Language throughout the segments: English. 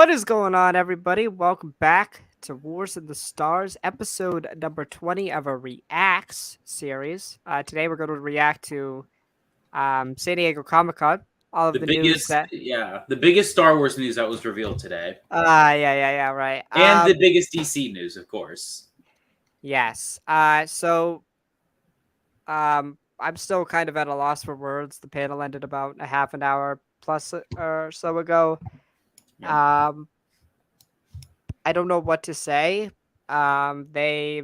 What is going on, everybody? Welcome back to Wars of the Stars, episode number 20 of a Reacts series. Today we're going to react to San Diego Comic-Con, all of The the news biggest, that... the biggest Star Wars news that was revealed today, yeah, right. and the biggest DC news, of course. Yes. I'm still kind of at a loss for words. The panel ended about a half an hour plus or so ago. Yeah. I don't know what to say. They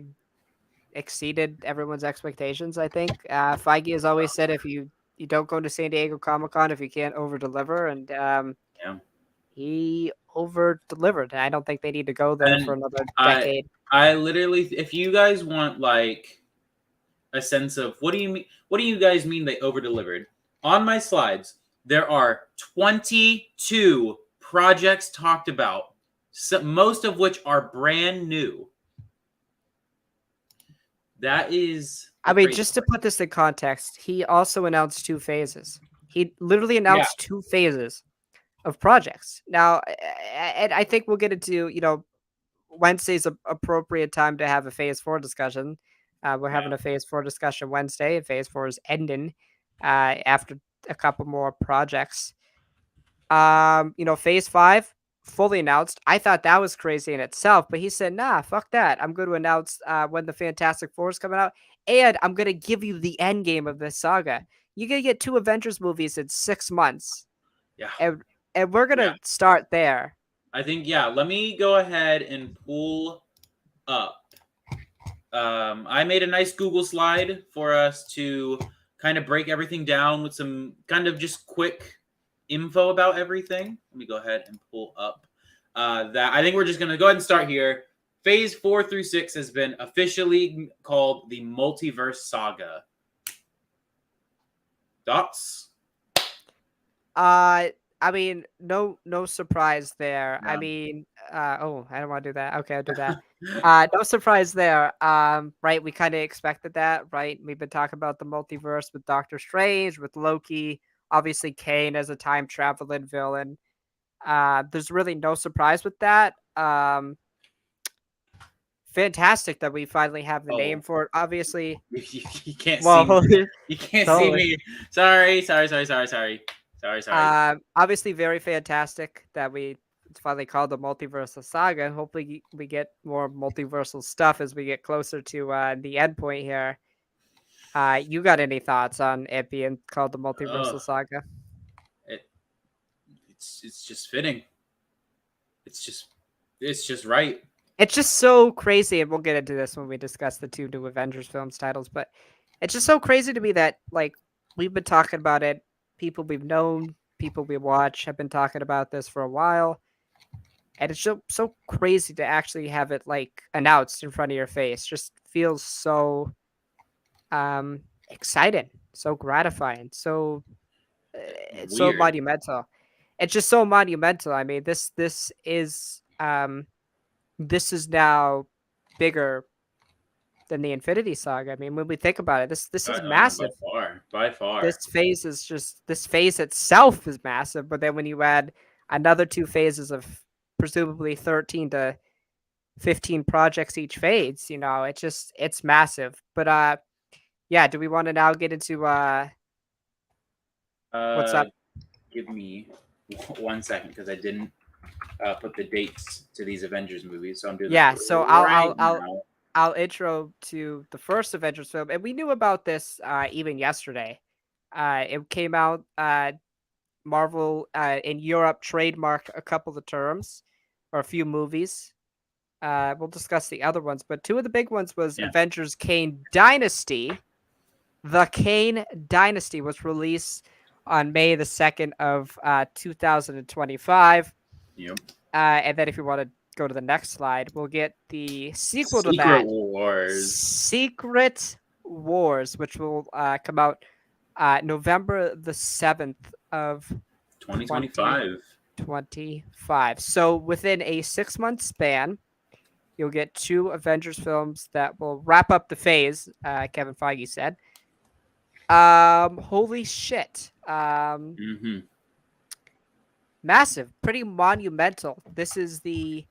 exceeded everyone's expectations, I think. Feige has always said if you don't go to San Diego Comic-Con if you can't over-deliver, and Yeah. he over-delivered. I don't think they need to go there for another decade. I literally, if you guys want like a sense of what do you guys mean they over-delivered? On my slides, there are 22 projects talked about, most of which are brand new. That is. I mean, just to put this in context, he also announced 2 phases. He literally announced 2 phases of projects. Now, and I think we'll get into, Wednesday's an appropriate time to have a Phase 4 discussion. We're having a Phase 4 discussion Wednesday. Phase 4 is ending after a couple more projects. Phase 5 fully announced. I thought that was crazy in itself, but he said, nah, fuck that. I'm going to announce when the Fantastic Four is coming out, and I'm going to give you the end game of this saga. You're going to get 2 Avengers movies in 6 months. Yeah. And we're going to start there. I think, let me go ahead and pull up. I made a nice Google slide for us to kind of break everything down with some kind of just quick info about everything. Let me go ahead and pull up that. I think we're just going to go ahead and start here. Phase 4 through 6 has been officially called the Multiverse Saga. Thoughts? I mean, no surprise there. Yeah. I mean, I don't want to do that. Okay, I'll do that. No surprise there. Right, we kind of expected that, right? We've been talking about the multiverse with Doctor Strange, with Loki, obviously Kane as a time traveling villain. There's really no surprise with that. Fantastic that we finally have the name for it. Obviously, you can't see me. You can't see me. Sorry. Obviously, very fantastic that it's finally called the Multiversal Saga. Hopefully, we get more multiversal stuff as we get closer to the end point here. You got any thoughts on it being called the Multiversal Saga? It's just fitting. It's just right. It's just so crazy, and we'll get into this when we discuss the 2 new Avengers films titles, but it's just so crazy to me that, like, we've been talking about it. People we've known, people we watch have been talking about this for a while. And it's so crazy to actually have it, like, announced in front of your face. Just feels so exciting, so gratifying, so so monumental. It's just so monumental. I mean, this is now bigger than the Infinity Saga. I mean, when we think about it, this is massive. By far. This phase itself is massive, but then when you add another 2 phases of presumably 13 to 15 projects each phase, it's massive. But do we want to now get into what's up? Give me 1 second because I didn't put the dates to these Avengers movies, so I'm doing so I'll intro to the first Avengers film, and we knew about this even yesterday. It came out. Marvel in Europe trademarked a couple of terms or a few movies. We'll discuss the other ones, but 2 of the big ones was Avengers Kane Dynasty. The Kane Dynasty was released on May the 2nd of 2025. Yep. And then if you want to go to the next slide, we'll get the sequel to that. Secret Wars, which will come out November the 7th of 2025. So within a 6-month span, you'll get 2 Avengers films that will wrap up the phase, Kevin Feige said. Holy shit. massive, pretty monumental. This is the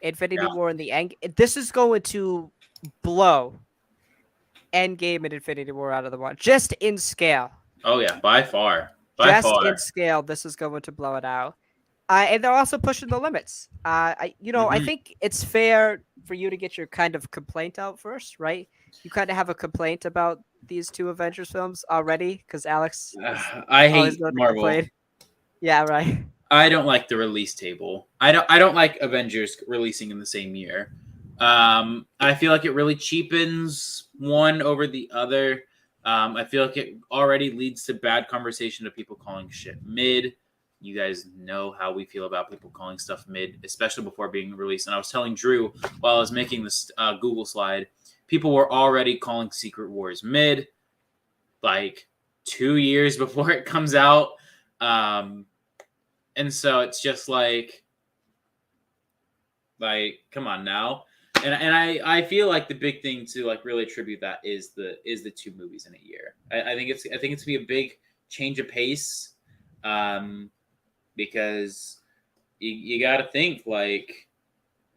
Infinity War and the end. This is going to blow Endgame and Infinity War out of the water, just in scale. Oh yeah, by far, by Just far. in scale, this is going to blow it out. And they're also pushing the limits. I Mhm. think it's fair for you to get your kind of complaint out first, right? You kind of have a complaint about these two Avengers films already, because Alex is I always hate going to Marvel. complain. Yeah, right. I don't like the release table. I don't like Avengers releasing in the same year. I feel like it really cheapens one over the other. I feel like it already leads to bad conversation of people calling shit mid. You guys know how we feel about people calling stuff mid, especially before being released. And I was telling Drew while I was making this Google slide, people were already calling Secret Wars mid, like 2 years before it comes out. And so it's just come on now. And I feel like the big thing to like really attribute that is the two movies in a year. I think it's gonna be a big change of pace, because you got to think like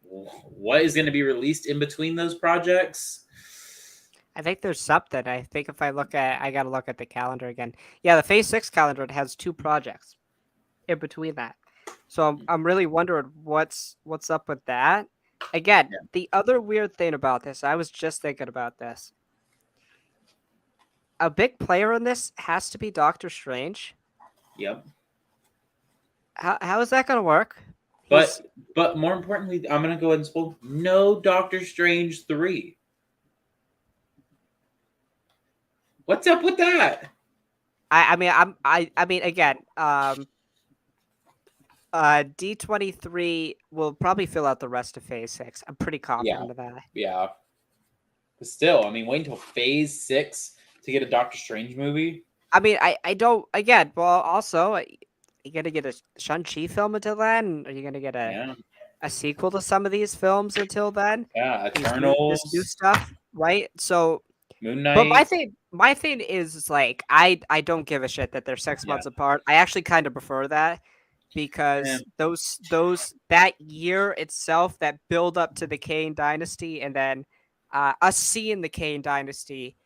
what is going to be released in between those projects. I think there's something. I think if I got to look at the calendar again. Yeah, the Phase 6 calendar has two projects in between that. So I'm really wondering what's up with that. Again, Yeah. the other weird thing about this, I was just thinking about this. A big player in this has to be Doctor Strange. Yep. How is that going to work? But He's but more importantly, I'm gonna go ahead and spoil no Doctor Strange 3. What's up with that? I mean again, D23 will probably fill out the rest of Phase 6. I'm pretty Yeah, confident of that. yeah. But still, I mean, wait until Phase 6 to get a Doctor Strange movie. I mean, I don't again. Well, also, you gonna get a Shang-Chi film until then? Are you gonna get Yeah, a sequel to some of these films until then? yeah. This new Eternals, stuff, right? So, Moon but Knight. my thing is like I don't give a shit that they're 6 months Yeah, apart. I actually kind of prefer that yeah, because those that year itself, that build up to the Kane Dynasty, and then us seeing the Kane Dynasty.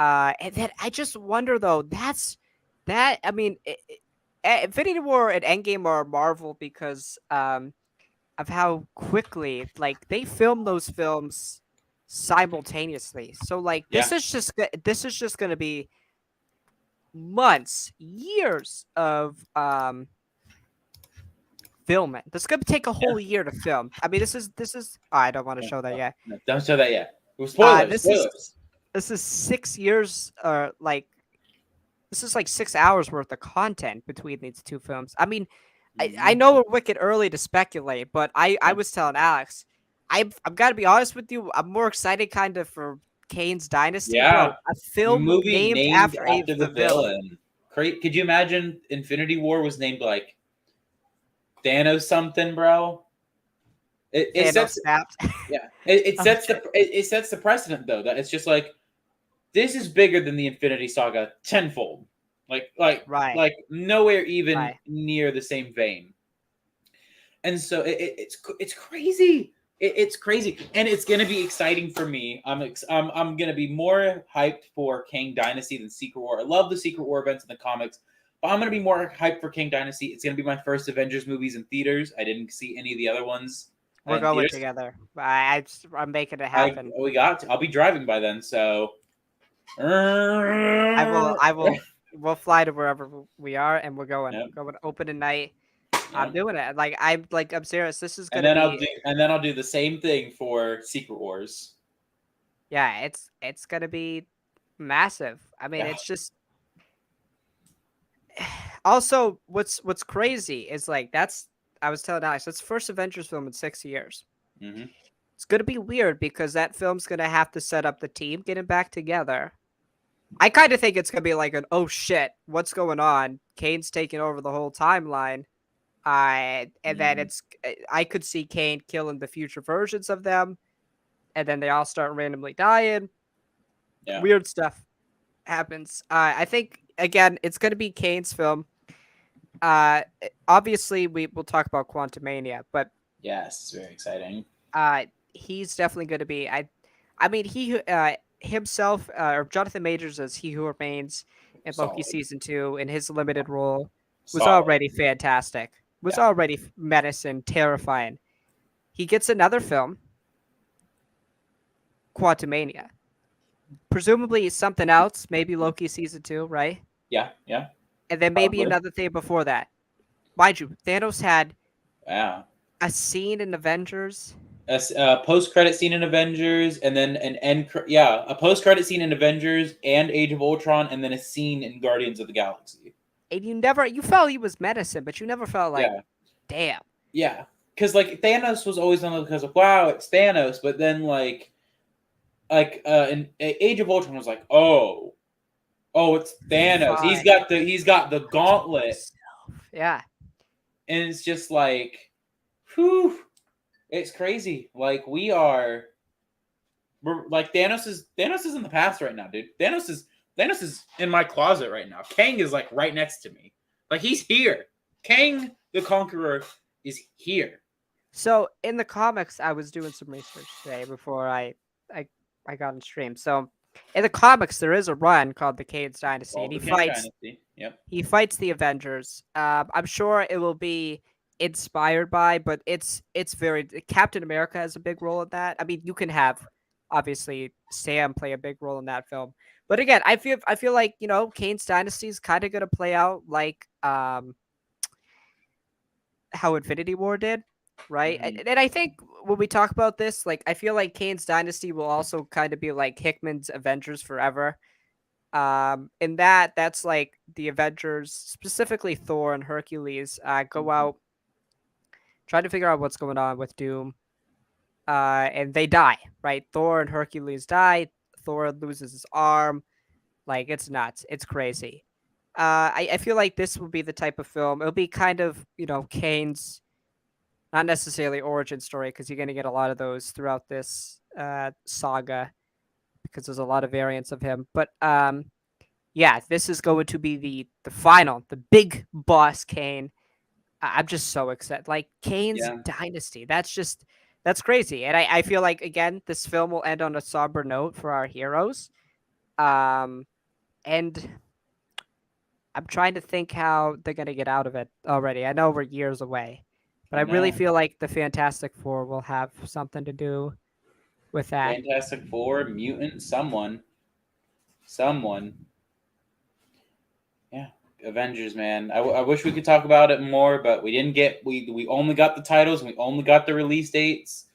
And then I just wonder though, I mean, Infinity War and Endgame are Marvel because of how quickly like they film those films simultaneously. So like yeah. this is just going to be months, years of filming. This is going to take a Yeah. whole year to film. I mean, this is I don't want to No, show that no, yet. no, don't show that yet. Well, spoilers, This is spoilers. 6 years like this is like 6 hours worth of content between these two films. I mean, I Mhm. know we're wicked early to speculate, but I Yeah, was telling Alex, I've got to be honest with you. I'm more excited kind of for Kane's Dynasty, yeah. bro. A film Movie named named after after the the villain. villain. Could you imagine Infinity War was named like Thanos something, bro? It Thanos sets snapped. yeah. It Oh, sets it sets the precedent though that it's just like this is bigger than the Infinity Saga tenfold. Like like right, like nowhere even right. near the same vein. And so it's crazy. It's crazy, and it's gonna be exciting for me. I'm gonna be more hyped for Kang Dynasty than Secret War. I love the Secret War events in the comics, but I'm gonna be more hyped for Kang Dynasty. It's gonna be my first Avengers movies in theaters. I didn't see any of the other ones We're in going theaters. together. I'm making it I happen. we got. To, I'll be driving by then, so. I will. We'll fly to wherever we are, and we're going. Yep, We're going opening night. I'm yep. doing it. I'm serious. This is And gonna then be I'll do the same thing for Secret Wars. yeah, it's gonna be massive. I mean, Yeah. it's just also what's crazy is like that's I was telling Alex that's the first Avengers film in 6 years. Hmm. It's gonna be weird because that film's gonna have to set up the team getting back together. I kind of think it's gonna be like an oh shit, what's going on? Kane's taking over the whole timeline. And then I could see Kane killing the future versions of them, and then they all start randomly dying. Yeah. Weird stuff happens. I think again, it's gonna be Kane's film. Obviously we will talk about Quantumania, but Yes, it's very exciting. he's definitely going to be. I mean, himself, or Jonathan Majors as He Who Remains in Loki Solid. season 2 in his limited role was Solid. already fantastic. Was Yeah. already menacing, terrifying. He gets another film, Quantumania. Presumably something else, maybe Loki season 2, right? Yeah. Yeah. And then maybe Probably. another thing before that. Mind you, Thanos had Yeah. a scene in Avengers. A post-credit scene in Avengers, and then an a post-credit scene in Avengers and Age of Ultron, and then a scene in Guardians of the Galaxy. And you felt he was medicine, but you never felt like, Yeah. damn. Yeah. Because like Thanos was always on the because of wow, it's Thanos, but then in Age of Ultron was like, oh, it's Thanos. Fine. He's got the gauntlet, Yeah. and it's just like, whew, it's crazy. Like we're like Thanos is in the past right now, dude. Thanos is in my closet right now. Kang is like right next to me. Like he's here. Kang the Conqueror is here. So in the comics, I was doing some research today before I got on stream. So in the comics, there is a run called the Cade's Dynasty, and The Kang Dynasty. Yep. he fights the Avengers. I'm sure it will be inspired by, but it's very Captain America has a big role in that. I mean, you can have obviously Sam play a big role in that film, but again, I feel like Kane's Dynasty is kind of going to play out like how Infinity War did, right? And I think when we talk about this, like I feel like Kane's Dynasty will also kind of be like Hickman's Avengers Forever. In that's like the Avengers, specifically Thor and Hercules, go out trying to figure out what's going on with Doom. And they die, right? Thor and Hercules die. Thor loses his arm. Like it's nuts. It's crazy. I feel like this will be the type of film. It'll be kind of Kane's not necessarily origin story because you're going to get a lot of those throughout this saga because there's a lot of variants of him. But yeah, this is going to be the final, the big boss Kane. I'm just so excited. Like Kane's Dynasty. That's crazy. And I feel like again, this film will end on a somber note for our heroes. And I'm trying to think how they're gonna get out of it already. I know we're years away. But I really feel like the Fantastic Four will have something to do with that. Fantastic Four, mutant, someone. Yeah, Avengers, man. I wish we could talk about it more, but we didn't get. We only got the titles. And we only got the release dates.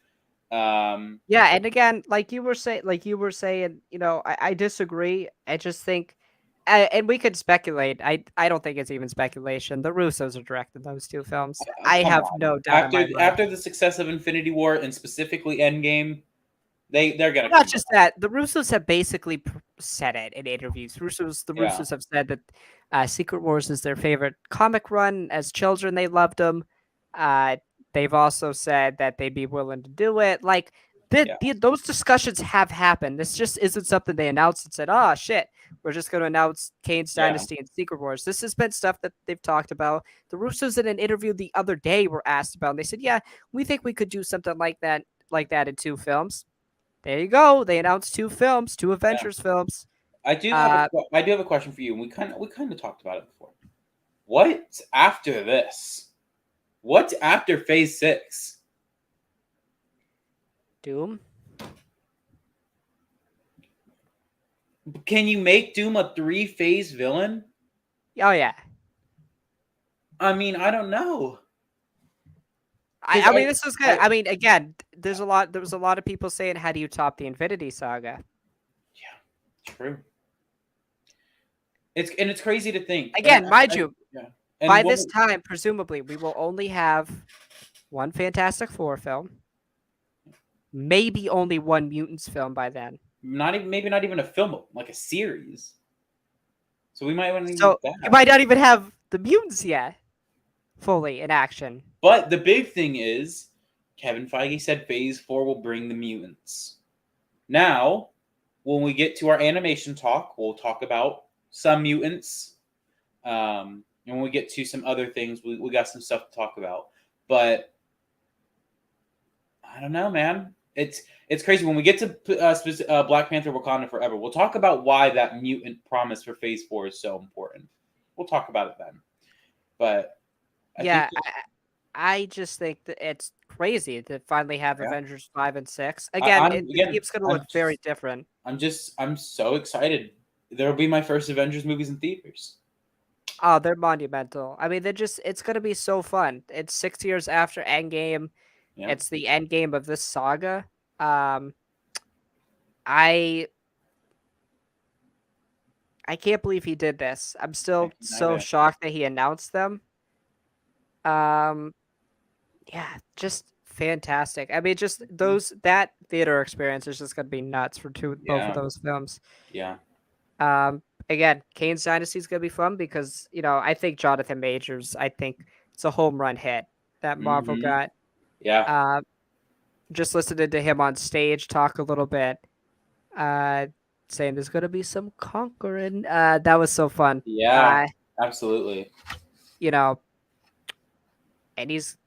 Yeah, and again, like you were saying, I disagree. I just think, and we could speculate. I don't think it's even speculation. The Russos are directing those two films. I have no doubt in my mind. After the success of Infinity War and specifically Endgame, they're gonna not just that. The Russos have basically said it in interviews. The Russos have said that Secret Wars is their favorite comic run. As children, they loved them. They've also said that they'd be willing to do it. Like those discussions have happened. This just isn't something they announced and said, "Oh shit, we're just going to announce Kane's Dynasty and Secret Wars." This has been stuff that they've talked about. The Russos in an interview the other day were asked about, and they said, "Yeah, we think we could do something like that in 2 films." There you go. They announced 2 films, 2 Avengers films. I do have a question for you, and we kind of talked about it before. What's after this? What's after Phase 6? Doom. Can you make Doom a 3-phase villain? Oh yeah. I mean, I don't know. I mean, this is good. I mean, again, there was a lot of people saying, "How do you top the Infinity Saga?" Yeah, true. It's crazy to think. Again, mind you, by this time, presumably, we will only have 1 Fantastic Four film, maybe only 1 Mutants film by then. Maybe not even a film, like a series. So we might want to. So you might not even have the Mutants yet fully in action. But the big thing is, Kevin Feige said Phase 4 will bring the mutants. Now, when we get to our animation talk, we'll talk about some mutants. And when we get to some other things, we got some stuff to talk about. But I don't know, man. It's crazy. When we get to Black Panther Wakanda Forever, we'll talk about why that mutant promise for Phase 4 is so important. We'll talk about it then. But I Yeah, think I just think that it's crazy to finally have Yeah. Avengers 5 and 6. I- Again, I'm- the again, game's going to I'm look very just- different. I'm so excited. There'll be my first Avengers movies in theaters. Oh, they're monumental. I mean, it's going to be so fun. It's 6 years after Endgame. Yeah. It's the end game of this saga. I can't believe he did this. I'm still can't so either. shocked that he announced them. Yeah, just fantastic. I mean, just that theater experience is just gonna be nuts for both Yeah. of those films. Yeah. Again, Kane's Dynasty is gonna be fun because I think Jonathan Majors. I think it's a home run hit that Marvel Mhm. got. Yeah. Just listening to him on stage talk a little bit, saying there's gonna be some conquering. That was so fun. Yeah. Absolutely. And he's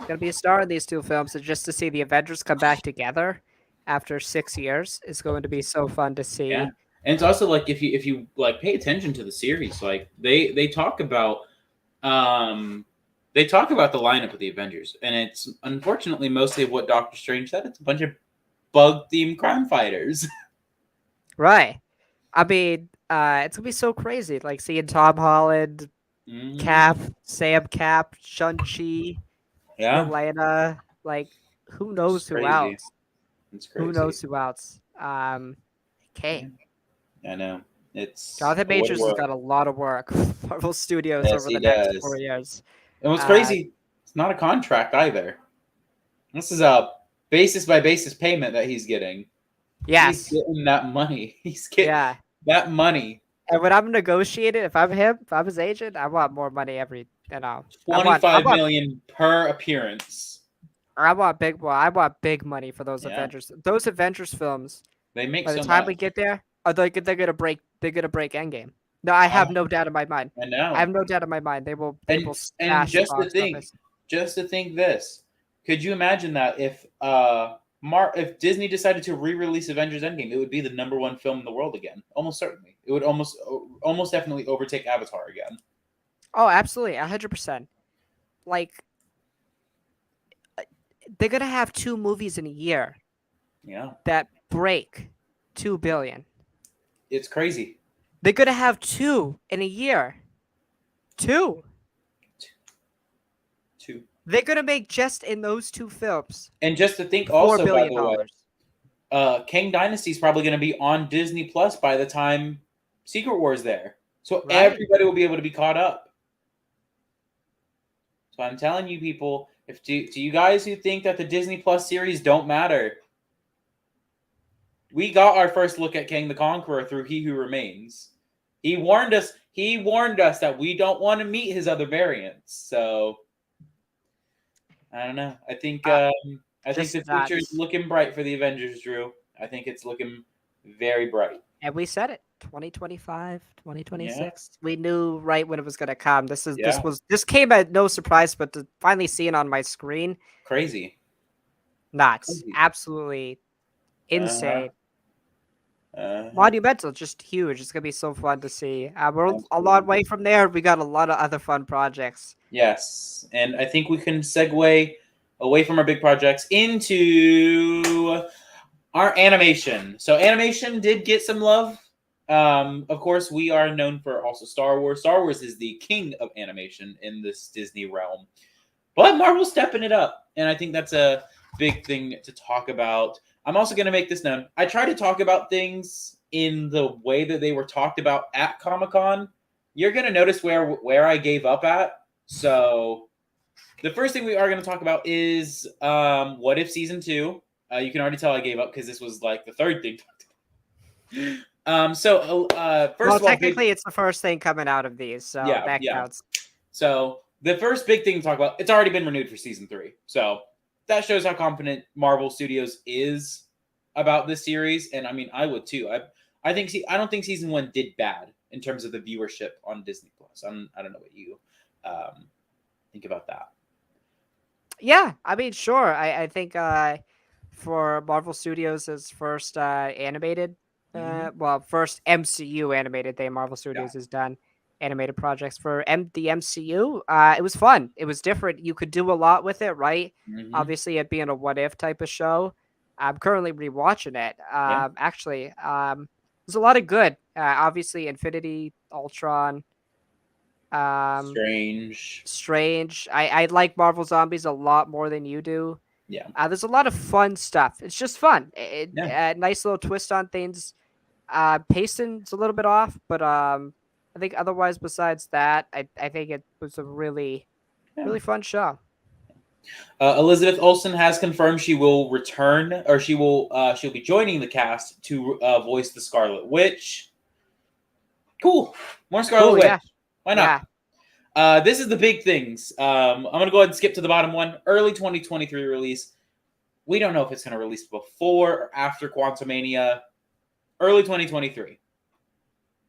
gonna be a star in these two films, and just to see the Avengers come back together after 6 years is going to be so fun to see. Yeah. And it's also like if you like pay attention to the series, like they talk about the lineup of the Avengers, and it's unfortunately mostly what Doctor Strange said. It's a bunch of bug themed crime fighters. Right. I mean, it's gonna be so crazy, like seeing Tom Holland, Cap, Sam Cap, Shang-Chi, Yeah. Yelena, like who knows It's who crazy. else? It's crazy. Who knows who else? Okay. I know. It's Jonathan what a Majors has world. got a lot of work with Marvel Studios Yes, over he the next does. 4 years. And what's crazy, it's not a contract either. This is a basis by basis payment that he's getting. Yes. He's getting that money. He's getting that money. And when I'm negotiating, if I'm him, if I'm his agent, I want more money every. $25 million per appearance. I want big money for those Avengers. Those Avengers films. They make by the so time much. we get there, they're gonna break. They're gonna break Endgame. No, I have no doubt in my mind. I know. I have no doubt in my mind. They will. They will And smash just the to think, this. Could you imagine that if Disney decided to re-release Avengers Endgame, it would be the #1 film in the world again. Almost certainly, it would almost definitely overtake Avatar again. Oh, absolutely, 100%. Like they're gonna have 2 movies in a year. Yeah. That break 2 billion. It's crazy. They're gonna have 2 in a year. 2. They're gonna make just in those 2 films. And just to think, also $4 billion. by the way, Kang Dynasty is probably going to be on Disney Plus by the time Secret War's there, so everybody will be able to be caught up. So I'm telling you, people, to you guys who think that the Disney Plus series don't matter, we got our first look at Kang the Conqueror through He Who Remains. He warned us. He warned us that we don't want to meet his other variants. So I don't know. I think the future is looking bright for the Avengers, Drew. I think it's looking very bright. And we said it. 2025, 2026. Yeah. We knew right when it was going to come. This came at no surprise, but to finally see it on my screen, crazy, nuts, absolutely insane, monumental, just huge. It's gonna be so fun to see. We're a long way from there. We got a lot of other fun projects. Yes, and I think we can segue away from our big projects into our animation. So animation did get some love. Of course, we are known for also Star Wars. Star Wars is the king of animation in this Disney realm. But Marvel's stepping it up, and I think that's a big thing to talk about. I'm also going to make this known. I try to talk about things in the way that they were talked about at Comic-Con. You're going to notice where I gave up at. So the first thing we are going to talk about is What If Season 2. You can already tell I gave up because this was like the third thing talked about. First of all, technically it's the first thing coming out of these, so that counts. So the first big thing to talk about, it's already been renewed for Season 3. So that shows how confident Marvel Studios is about this series, and I mean, I would too. I don't think Season 1 did bad in terms of the viewership on Disney Plus. So I don't know what you think about that. Yeah, I mean, sure. I think for Marvel Studios' first animated, Hmm. first MCU animated thing, Marvel Yeah. Studios has done animated projects for the MCU. It was fun. It was different. You could do a lot with it, right? Hmm. Obviously, it being a what if type of show. I'm currently rewatching it. Yeah. Actually, there's a lot of good. Obviously, Infinity, Ultron, um, Strange. Strange. I like Marvel Zombies a lot more than you do. Yeah. There's a lot of fun stuff. It's just fun. Yeah. Nice little twist on things. Pacing's a little bit off, but I think otherwise besides that, I think it was a really Yeah. really fun show. Elizabeth Olsen has confirmed she will return, or she'll be joining the cast to voice the Scarlet Witch. Cool, more Scarlet Cool, Witch. yeah, Why not? yeah, This is the big things. I'm gonna go ahead and skip to the bottom one. Early 2023 release. We don't know if it's gonna release before or after Quantumania. Early 2023.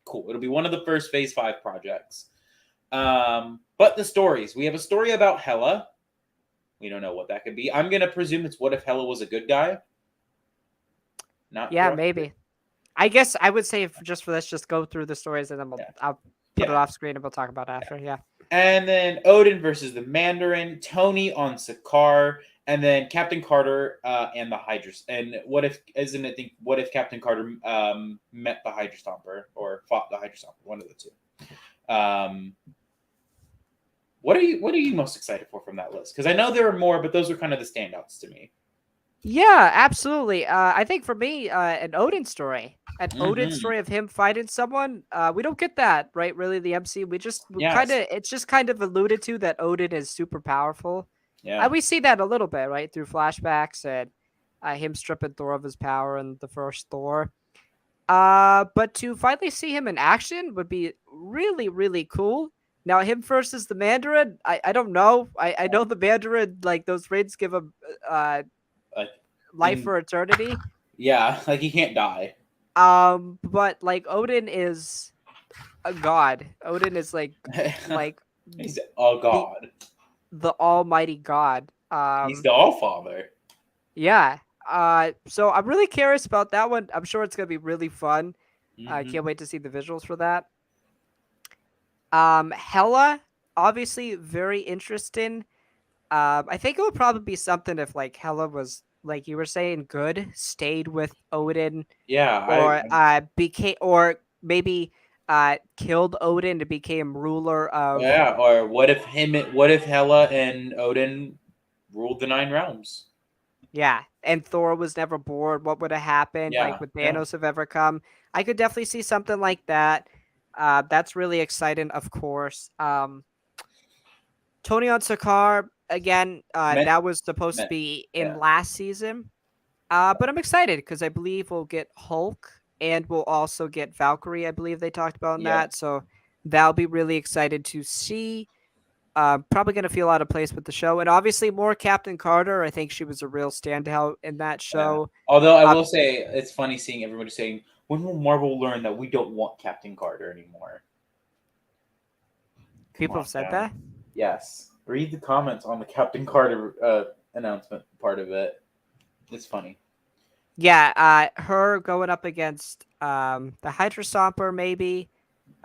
Cool. It'll be one of the first Phase 5 projects. But the stories. We have a story about Hela. We don't know what that could be. I'm gonna presume it's what if Hela was a good guy? Not yeah. correct. Maybe. I guess I would say just for this, just go through the stories and then Yeah. I'll put it Yeah. off screen and we'll talk about it after. Yeah. And then Odin versus the Mandarin, Tony on Sakaar, and then Captain Carter and the Hydra. And what if Captain Carter met the Hydra Stomper or fought the Hydra Stomper? One of the two. What are you most excited for from that list? Because I know there are more, but those are kind of the standouts to me. Yeah, absolutely. I think for me, an Odin story, Mhm. of him fighting someone. We don't get that, right? Really, the MC. We kind Yes. of, it's just kind of alluded to that Odin is super powerful. Yeah. We see that a little bit, right, through flashbacks and him stripping Thor of his power in the first Thor. But to finally see him in action would be really, really cool. Now, him versus the Mandarin, I don't know. I know the Mandarin, like those raids give him Like life for eternity. yeah, like he can't die. But like Odin is a god. Odin is like He's a the god. the almighty god. He's the All Father. Yeah. So I'm really curious about that one. I'm sure it's gonna be really fun. I Mm-hmm. can't wait to see the visuals for that. Hela, obviously very interesting. I think it would probably be something if like Hela was like you were saying, good, stayed with Odin, Yeah, or became, or maybe killed Odin and became ruler of. yeah. Or what if Hela and Odin ruled the Nine Realms? Yeah, and Thor was never born. What would have happened? Like, Yeah, would yeah, Thanos have ever come? I could definitely see something like that. That's really exciting, of course. Tony on Sakaar again. meant, That was supposed to meant, be in yeah, last season. But I'm excited because I believe we'll get Hulk and we'll also get Valkyrie. I believe they talked about in yeah, that, so that'll be really excited to see. Probably going to feel out of place with the show, and obviously more Captain Carter. I think she was a real standout in that yeah. show. Although I Uh, will say it's funny seeing everybody saying, "When will Marvel learn that we don't want Captain Carter anymore?" Come People on, have said man. that. Yes. Read the comments on the Captain Carter announcement part of it. It's funny. Yeah, her going up against the Hydra Stomper, maybe.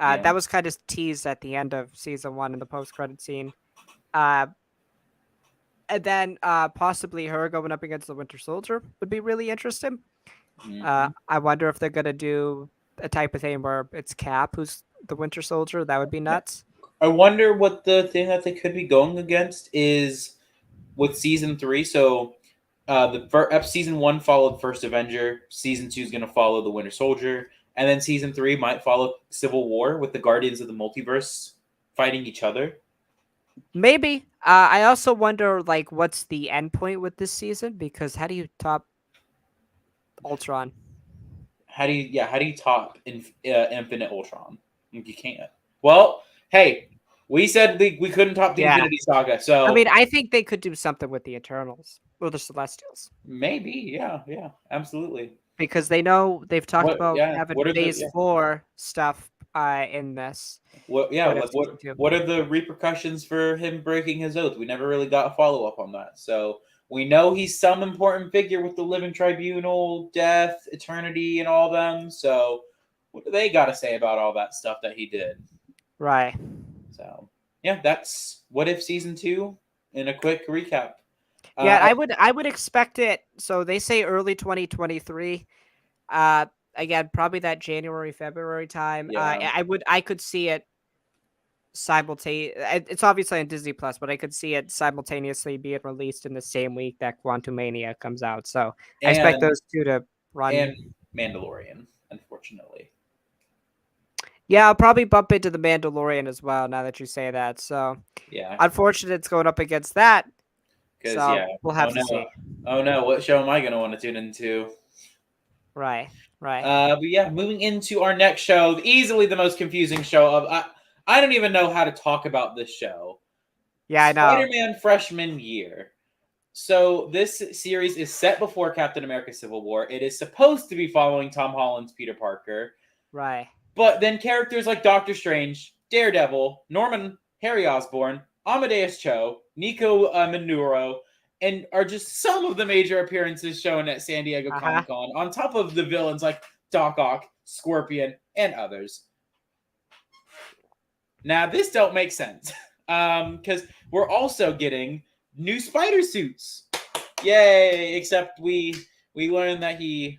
Yeah. That was kind of teased at the end of season 1 in the post-credit scene. Uh, and then possibly her going up against the Winter Soldier would be really interesting. Mhm. I wonder if they're gonna do a type of thing where it's Cap who's the Winter Soldier. That would be Yeah. nuts. I wonder what the thing that they could be going against is with season 3. So season 1 followed First Avenger. Season 2 is going to follow the Winter Soldier, and then season 3 might follow Civil War with the Guardians of the Multiverse fighting each other. Maybe. I also wonder, like, what's the end point with this season? Because how do you top Ultron? How do you top Infinite Ultron? You can't. Well, hey, we said we couldn't top the Yeah. Infinity Saga, so I mean, I think they could do something with the Eternals or the Celestials maybe, yeah, absolutely. because they've talked about having What are the Phase 4 stuff in this. What? Yeah, What if like season two? what are the repercussions for him breaking his oath? We never really got a follow up on that. So we know he's some important figure with the Living Tribunal, death, eternity, and all them. So what do they got to say about all that stuff that he did? Right. So yeah, that's What If season 2 in a quick recap. Yeah, I would expect it. So they say early 2023. Again, probably that January February time. Yeah. I could see it simultaneous. It's obviously on Disney Plus, but I could see it simultaneously being released in the same week that Quantumania comes out. So I expect and those two to run. and Mandalorian, unfortunately. Yeah, I'll probably bump into the Mandalorian as well. Now that you say that, so Yeah, unfortunate it's going up against that. because So we'll have to see. Oh no, what show am I going to want to tune into? Right. But yeah, moving into our next show, easily the most confusing show of I don't even know how to talk about this show. Yeah, I know. Spider-Man Freshman Year. So this series is set before Captain America: Civil War. It is supposed to be following Tom Holland's Peter Parker. Right. But then characters like Doctor Strange, Daredevil, Norman, Harry Osborn, Amadeus Cho, Nico Minuro, and are just some of the major appearances shown at San Diego Comic-Con, on top of the villains like Doc Ock, Scorpion, and others. Now, this don't make sense, because we're also getting new spider suits. Yay! Except we learned that he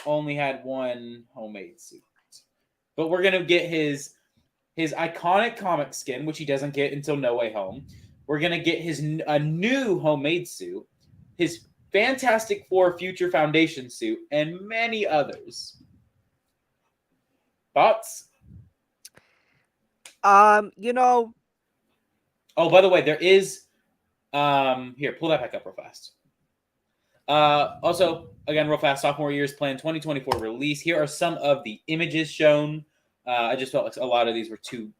only had one homemade suit. But we're going to get his iconic comic skin, which he doesn't get until No Way Home. We're going to get a new homemade suit, his Fantastic Four Future Foundation suit, and many others. Thoughts? You know. Oh, by the way, there is here, pull that back up real fast. Also, again, real fast, sophomore year's plan 2024 release. Here are some of the images shown. I just felt like a lot of these were too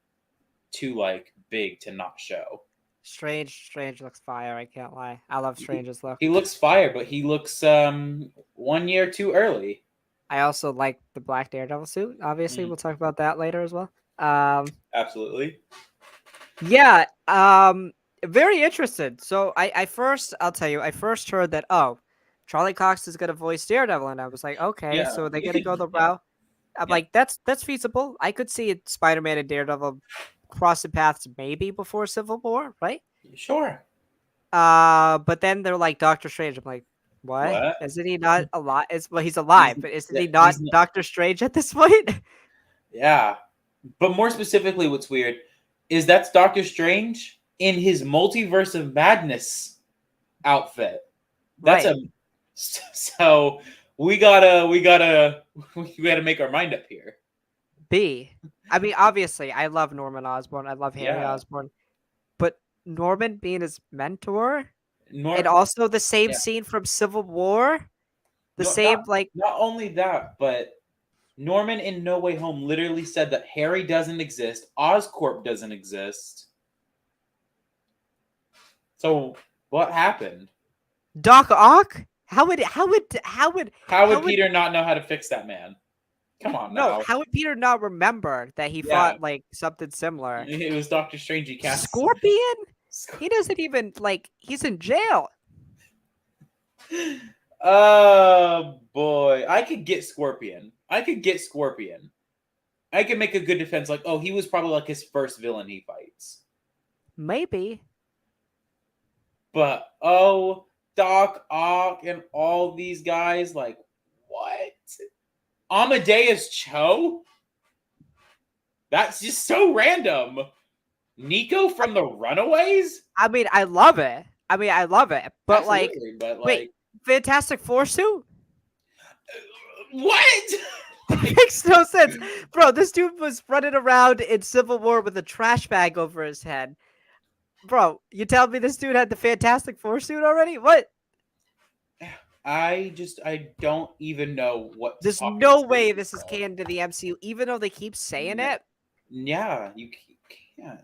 like big to not show. Strange looks fire. I can't lie. I love Strange's look. He looks fire, but he looks 1 year too early. I also like the black Daredevil suit. Obviously, we'll talk about that later as well. Absolutely. Yeah. Very interested. So I'll tell you, I first heard that Charlie Cox is gonna voice Daredevil, and I was like, okay, Yeah. so they're gonna go the route. I'm like, that's feasible. I could see it, Spider-Man and Daredevil crossing paths maybe before Civil War, right? Sure. But then they're like Doctor Strange. I'm like, what? Isn't he not alive? Well, he's alive, but isn't he not Doctor Strange at this point? Yeah. But more specifically, what's weird is that's Doctor Strange in his Multiverse of Madness outfit. That's right. So we gotta make our mind up here. I mean, obviously, I love Norman Osborn. I love Harry Osborn. But Norman being his mentor, and also the same scene from Civil War, not only that, but Norman in No Way Home literally said that Harry doesn't exist, Oscorp doesn't exist. So what happened? Doc Ock? How would Peter not know how to fix that man? Come on now. No, how would Peter not remember that he fought like something similar? It was Doctor Strange. He cast Scorpion? He doesn't even he's in jail. Oh boy. I could get Scorpion. I could make a good defense, like, oh, he was probably like his first villain he fights. Maybe. But Doc Ock and all these guys, like, what? Amadeus Cho? That's just so random. Nico from the Runaways? I mean, I love it. But wait, Fantastic Four suit? What? That makes no sense. Bro, this dude was running around in Civil War with a trash bag over his head. Bro, you tell me this dude had the Fantastic Four suit already? What? I don't even know what. There's no way this is canon to the MCU, even though they keep saying it. Yeah, you can't.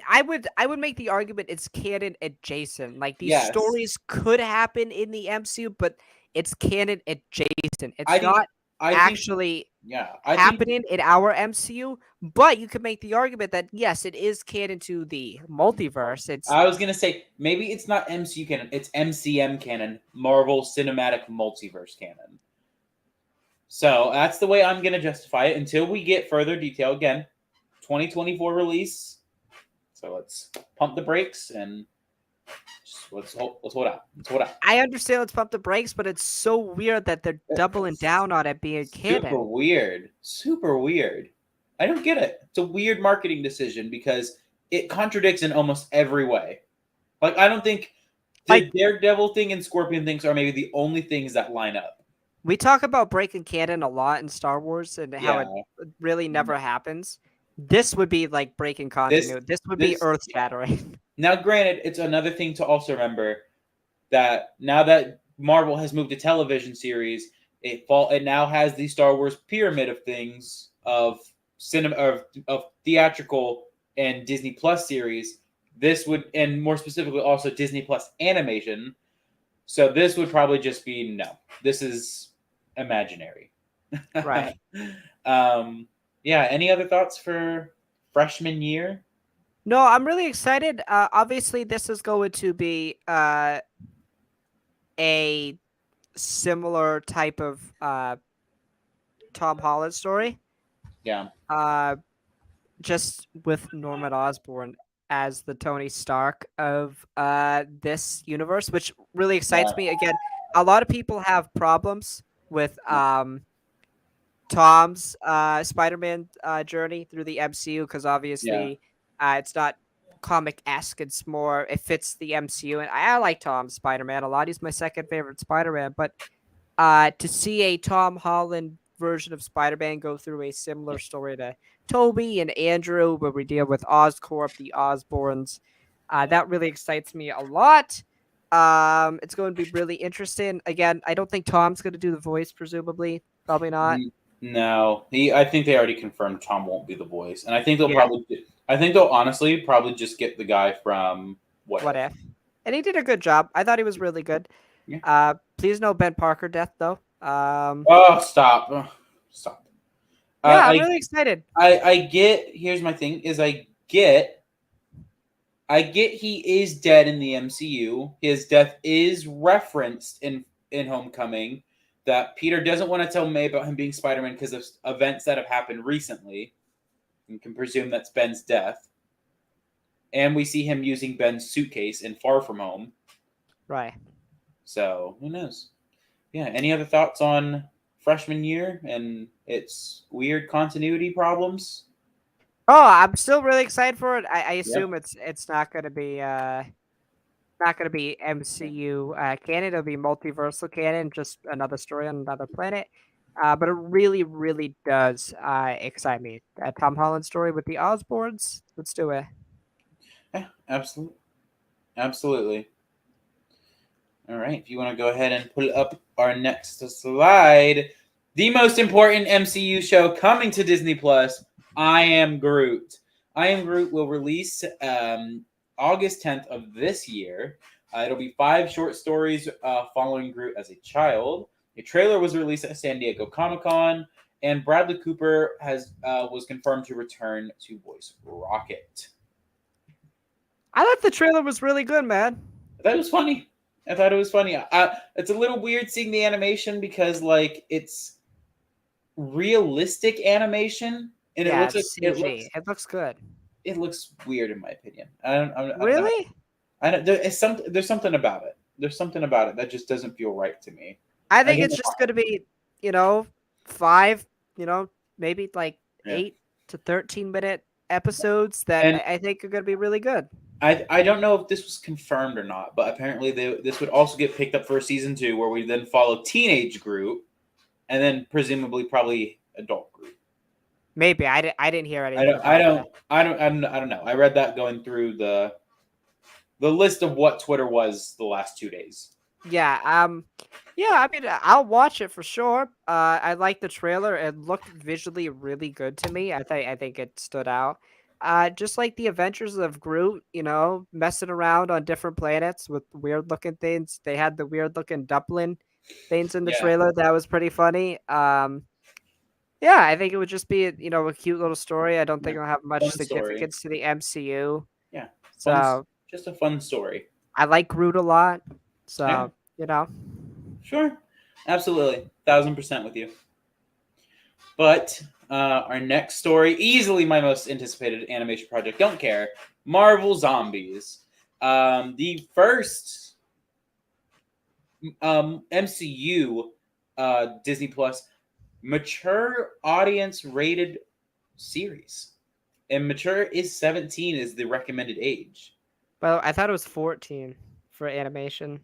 I would make the argument it's canon adjacent. Like these stories could happen in the MCU, but it's canon adjacent. It's not actually Yeah, I think happening in our MCU, but you could make the argument that yes, it is canon to the multiverse. It's I was gonna say maybe it's not MCU canon, it's MCM canon, Marvel Cinematic Multiverse canon. So that's the way I'm gonna justify it until we get further detail. Again, 2024 release. So let's pump the brakes and just let's hold out. Let's hold out. I understand let's pump the brakes, but it's so weird that they're doubling down on it being Super canon. weird. Super weird. I don't get it. It's a weird marketing decision because it contradicts in almost every way. Like I don't think the Like Daredevil thing and Scorpion things are maybe the only things that line up. we talk about breaking canon a lot in Star Wars and how Yeah. it really never happens. This would be like breaking This continuity. This would be this earth shattering. Now granted, it's another thing to also remember that now that Marvel has moved to television series, it now has the Star Wars pyramid of things of cinema of theatrical and Disney Plus series. This would, and more specifically, also Disney Plus animation. So this would probably just be no. This is imaginary. Right. Yeah. Any other thoughts for freshman year? No, I'm really excited. Obviously, this is going to be a similar type of Tom Holland story. Yeah. Uh, just with Norman Osborn as the Tony Stark of this universe, which really Yeah. excites me. Again, a lot of people have problems with Tom's Spider-Man journey through the MCU because Yeah. obviously it's not comic-esque. It's more it fits the MCU, and I like Tom's Spider-Man a lot. He's my second favorite Spider-Man, but to see a Tom Holland version of Spider-Man go through a similar story to Toby and Andrew, where we deal with Oscorp, the Osborns, that really excites me a lot. It's going to be really interesting. Again, I don't think Tom's going to do the voice, presumably. Probably not. No, I think they already confirmed Tom won't be the voice, and I think they'll Yeah. probably. I think they'll honestly probably just get the guy from What if? And he did a good job. I thought he was really good. Yeah. Please no Ben Parker death though. Oh, stop! Stop. Yeah, I'm really excited. I get. Here's my thing: is I get he is dead in the MCU. His death is referenced in Homecoming. That Peter doesn't want to tell May about him being Spider-Man because of events that have happened recently. You can presume that's Ben's death. And we see him using Ben's suitcase in Far From Home. Right. So who knows? Yeah. Any other thoughts on freshman year and its weird continuity problems? Oh, I'm still really excited for it. I assume it's not gonna be MCU canon. It'll be multiversal canon, just another story on another planet. But it really, really does excite me. Tom Holland story with the Osborns. Let's do it. Yeah, absolutely. Absolutely. All right. If you want to go ahead and pull up our next slide, the most important MCU show coming to Disney Plus, I Am Groot. I Am Groot will release August 10th of this year. It'll be 5 short stories following Groot as a child. A trailer was released at San Diego Comic-Con, and Bradley Cooper was confirmed to return to voice Rocket. I thought the trailer was really good, man. That was funny. I thought it was funny. It's a little weird seeing the animation because, like, it's realistic animation, and Yeah, it looks good. It looks weird in my opinion. I don't Really? There's something about it. There's something about it that just doesn't feel right to me. I think it's just going to be, 5, maybe like 8 to 13-minute episodes that I think are going to be really good. I don't know if this was confirmed or not, but apparently this would also get picked up for season 2, where we then follow teenage Groot, and then presumably probably adult Groot. Maybe I didn't hear anything. I don't know. I read that going through the list of what Twitter was the last 2 days. Yeah. I mean, I'll watch it for sure. I like the trailer. It looked visually really good to me. I think it stood out. Just like the Adventures of Groot, messing around on different planets with weird looking things. They had the weird looking dumpling things in the trailer that was pretty funny. Yeah, I think it would just be a cute little story. I don't think Yeah. it'll have much Fun story. significance to the MCU. Yeah. So Just a fun story. I like Groot a lot. So Yeah. Sure. Absolutely. 1000% with you. But our next story, easily my most anticipated animation project, don't care. Marvel Zombies. The first MCU Disney Plus mature audience rated series. And mature is 17 is the recommended age. Well, I thought it was 14 for animation.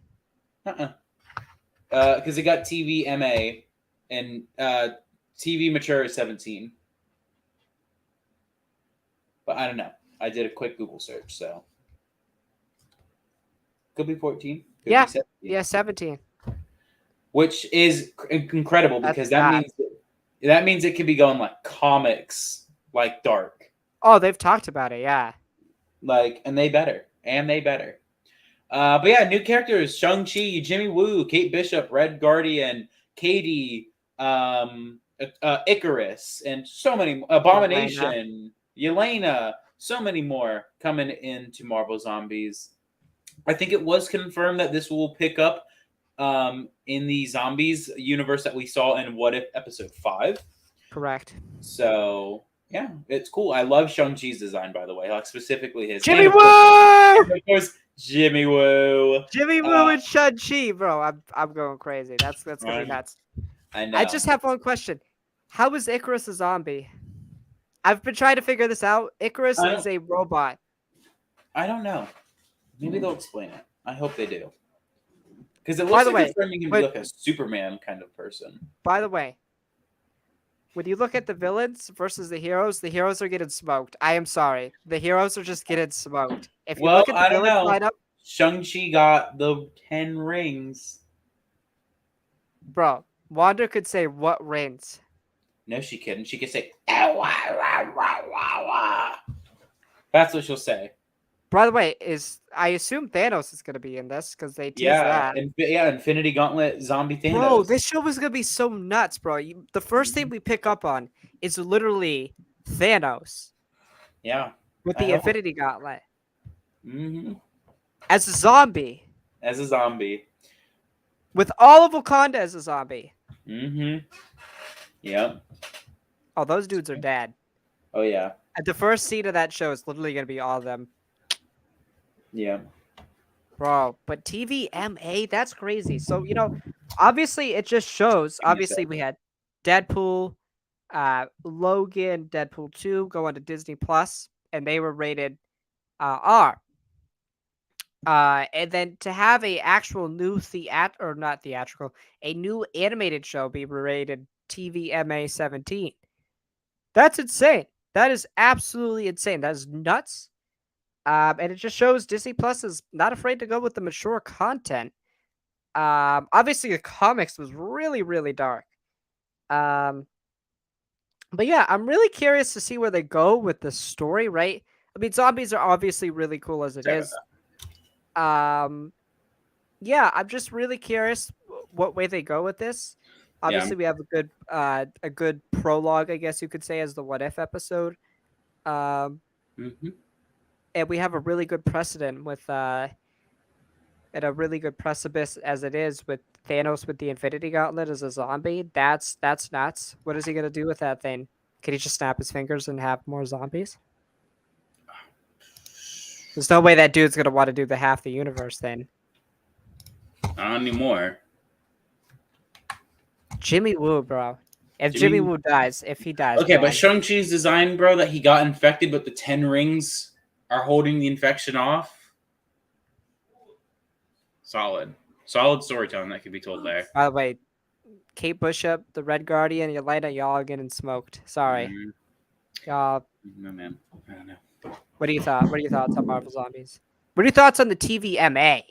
Because it got TV MA and TV mature is 17. But I don't know. I did a quick Google search, so could be 14. Could Yeah. be 17. Yeah, 17. Which is incredible because that means it could be going like comics, like dark. Oh, they've talked about it, yeah. And they better. But yeah, new characters: Shang-Chi, Jimmy Woo, Kate Bishop, Red Guardian, Katie, Icarus, and so many Abomination, Yelena, so many more coming into Marvel Zombies. I think it was confirmed that this will pick up in the Zombies universe that we saw in What If Episode 5. Correct. So yeah, it's cool. I love Shang-Chi's design, by the way, like specifically his. Jimmy Woo! Of course, Jimmy Woo. Jimmy Woo and Shang-Chi, bro. I'm going crazy. That's gonna be nuts. I know. I just have one question. How is Icarus a zombie? I've been trying to figure this out. Icarus is a robot. I don't know. Maybe they'll explain it. I hope they do. Because it looks like it's turning him to like a Superman kind of person. By the way, when you look at the villains versus the heroes are getting smoked. I am sorry. The heroes are just getting smoked. If you look at the villain lineup, Shang-Chi got the 10 rings. Bro, Wanda could say what rings? No, she couldn't. She could say, that's what she'll say. By the way, I assume Thanos is going to be in this because they teased that. Infinity Gauntlet zombie Thanos. Bro, this show is going to be so nuts, bro. The first thing we pick up on is literally Thanos. Yeah. With the Infinity Gauntlet. Mm-hmm. As a zombie. With all of Wakanda as a zombie. Mm-hmm. Yep. Oh, those dudes are dead. Oh, yeah. At the first scene of that show is literally going to be all of them. Yeah. Bro, but TVMA, that's crazy. So, obviously it just shows. Obviously we had Deadpool, Logan, Deadpool 2 go on to Disney Plus, and they were rated R. And then to have a actual new a new animated show be rated TVMA 17. That's insane. That is absolutely insane. That is nuts. And it just shows Disney Plus is not afraid to go with the mature content. Obviously the comics was really, really dark. But yeah, I'm really curious to see where they go with the story, right? I mean, zombies are obviously really cool as it is. Yeah, I'm just really curious what way they go with this. Obviously, we have a good prologue, I guess you could say, as the What If episode. And we have a really good precedent with and a really good precipice as it is with Thanos with the Infinity Gauntlet as a zombie. That's nuts. What is he gonna do with that thing? Can he just snap his fingers and have more zombies? There's no way that dude's gonna want to do the half the universe thing. Not anymore. Jimmy Woo, bro. If Jimmy Woo dies, if he dies. Okay, but Shang-Chi's design, bro, that he got infected, but the 10 rings are holding the infection off. Solid storytelling that could be told there. By the way, Kate Bishop, the Red Guardian, Yelena, y'all getting smoked. Sorry. Y'all. No, man. I don't know. What are your thoughts on Marvel Zombies? What are your thoughts on the TVMA?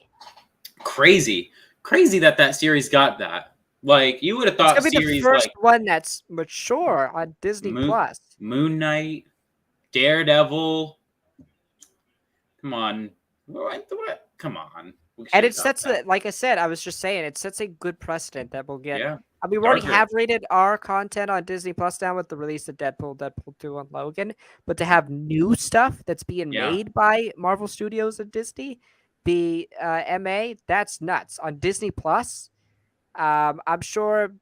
Crazy that series got that. Like, you would have thought it's gonna be the first one that's mature on Disney Plus. Moon Knight, Daredevil. Come on. What? Come on. We should And have it talked sets that. like I said, I was just saying, it sets a good precedent that we'll get. Yeah. I mean, we already Darker. have rated R content on Disney Plus now with the release of Deadpool, Deadpool 2, and Logan. But to have new stuff that's being Yeah. made by Marvel Studios and Disney be MA, that's nuts. On Disney Plus, I'm sure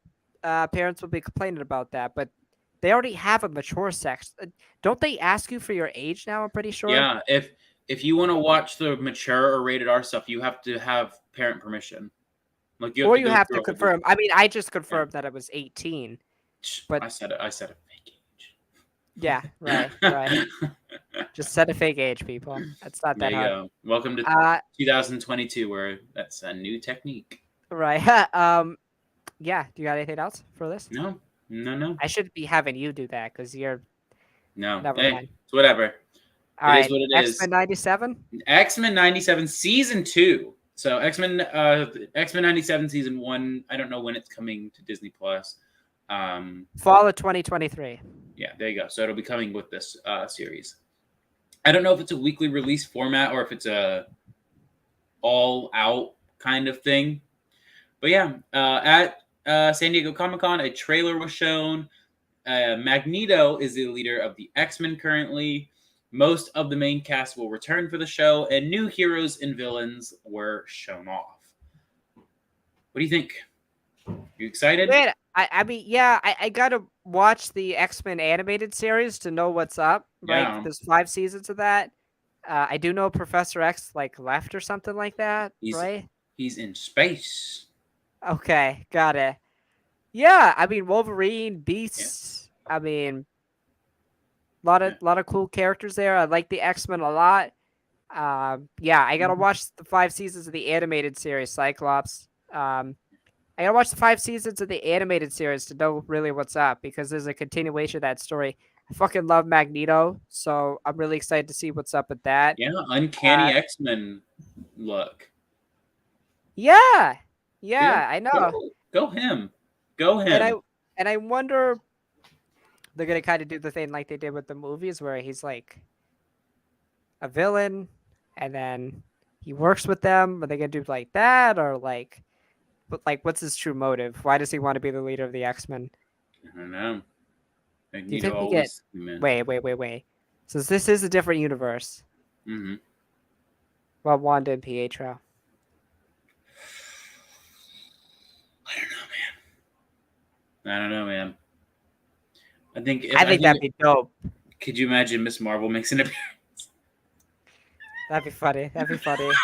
parents will be complaining about that, but they already have a mature sex. Don't they ask you for your age now? I'm pretty sure. Yeah. If you want to watch the mature or rated R stuff, you have to have parent permission. Like you have Or to you go have through to a whole. confirm. I mean, I just confirmed that I was 18. But I said it. I said a fake age. yeah, right. Just set a fake age, people. That's not There that you hard. go. Welcome to 2022, where that's a new technique. Right. Yeah. Do you got anything else for this? No. I should be having you do that because you're. No. Never Hey, mind. it's whatever. All It right. is what it is. X-Men 97. X-Men 97 season 2. So X-Men 97 season 1. I don't know when it's coming to Disney Plus. Fall of 2023. Yeah, there you go. So it'll be coming with this series. I don't know if it's a weekly release format or if it's a all out kind of thing. But yeah, at San Diego Comic-Con, a trailer was shown. Magneto is the leader of the X-Men currently. Most of the main cast will return for the show, and new heroes and villains were shown off. What do you think? You excited? Man, I mean, yeah, I gotta watch the X-Men animated series to know what's up. Right, Yeah. there's 5 seasons of that. I do know Professor X like left or something like that. Right? He's in space. Okay, got it. Yeah, I mean Wolverine, Beast. Yeah. I mean, lot of cool characters there. I like the X-Men a lot. Yeah, I gotta watch the 5 seasons of the animated series Cyclops. I gotta watch the 5 seasons of the animated series to know really what's up because there's a continuation of that story. I fucking love Magneto, so I'm really excited to see what's up with that. Yeah, uncanny X-Men look. Yeah, I know. Go him. And I wonder they're gonna kind of do the thing like they did with the movies where he's like a villain and then he works with them. Are they gonna do like that or like? But like, what's his true motive? Why does he want to be the leader of the X-Men? I don't know. Do you think we get? Wait. So this is a different universe. Mm-hmm. Well, Wanda and Pietro. I don't know, man. I think that'd be dope. Could you imagine Miss Marvel makes an appearance? That'd be funny. That'd be so funny.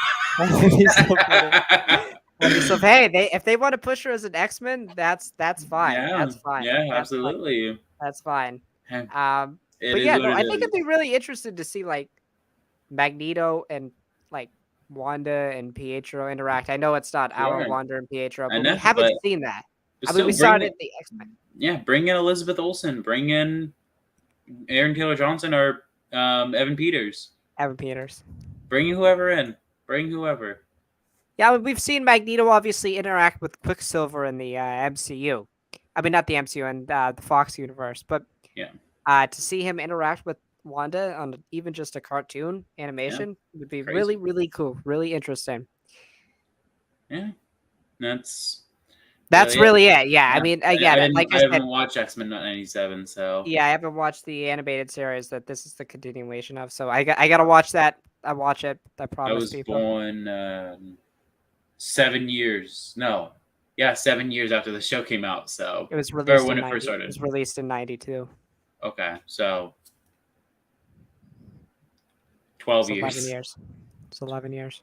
So hey, if they want to push her as an X-Men, that's fine. Yeah, that's fine. Yeah, that's absolutely. Fine. That's fine. But yeah, no, I think it'd be really interesting to see like Magneto and like Wanda and Pietro interact. I know it's not our Wanda and Pietro, but we haven't seen that. I mean, we saw it in the X-Men. Yeah, bring in Elizabeth Olsen, bring in Aaron Taylor Johnson or Evan Peters. Bring whoever in. Bring whoever. Yeah, I mean, we've seen Magneto obviously interact with Quicksilver in the MCU. I mean, not the MCU and the Fox universe, but yeah, to see him interact with Wanda on even just a cartoon animation would be really, really cool, really interesting. Yeah, that's really it. Yeah, I mean, again, I haven't watched X-Men 97, so yeah, I haven't watched the animated series that this is the continuation of. So I gotta watch that. I watch it. I promise. I was born 7 years. No, yeah, 7 years after the show came out. So it was released when it first started. It was released in 92. Okay, so 12 years. 11 years. It's 11 years.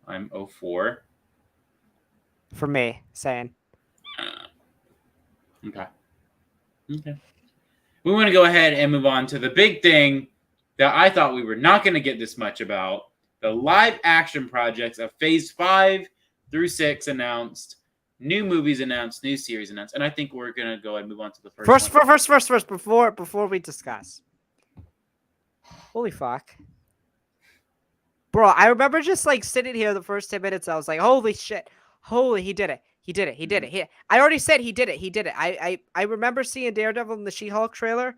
I'm 04. For me, saying. Okay. We want to go ahead and move on to the big thing that I thought we were not going to get this much about. The live action projects of Phase 5 through 6 announced. New movies announced, new series announced. And I think we're going to go ahead and move on to the first one. Before we discuss. Holy fuck. Bro, I remember just like sitting here the first 10 minutes. I was like, holy shit. Holy, he did it. I already said he did it. I remember seeing Daredevil in the She-Hulk trailer.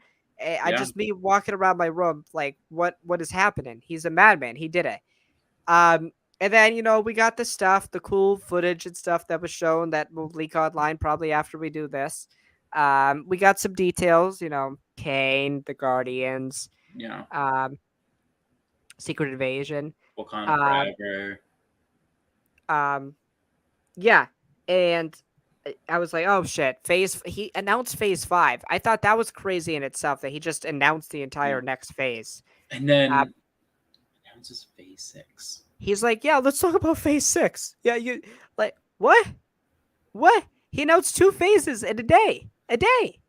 Just me walking around my room like, what is happening? He's a madman. He did it. And then, we got the stuff, the cool footage and stuff that was shown that will leak online probably after we do this. We got some details, Kane, the Guardians, Yeah. um, Secret Invasion. Wakanda Um, Forever. yeah. And I was like, oh shit, he announced phase 5. I thought that was crazy in itself that he just announced the entire Yeah. next phase. And then announces phase 6. He's like, yeah, let's talk about phase 6. Yeah, you like what? What? He announced 2 phases in a day. A day.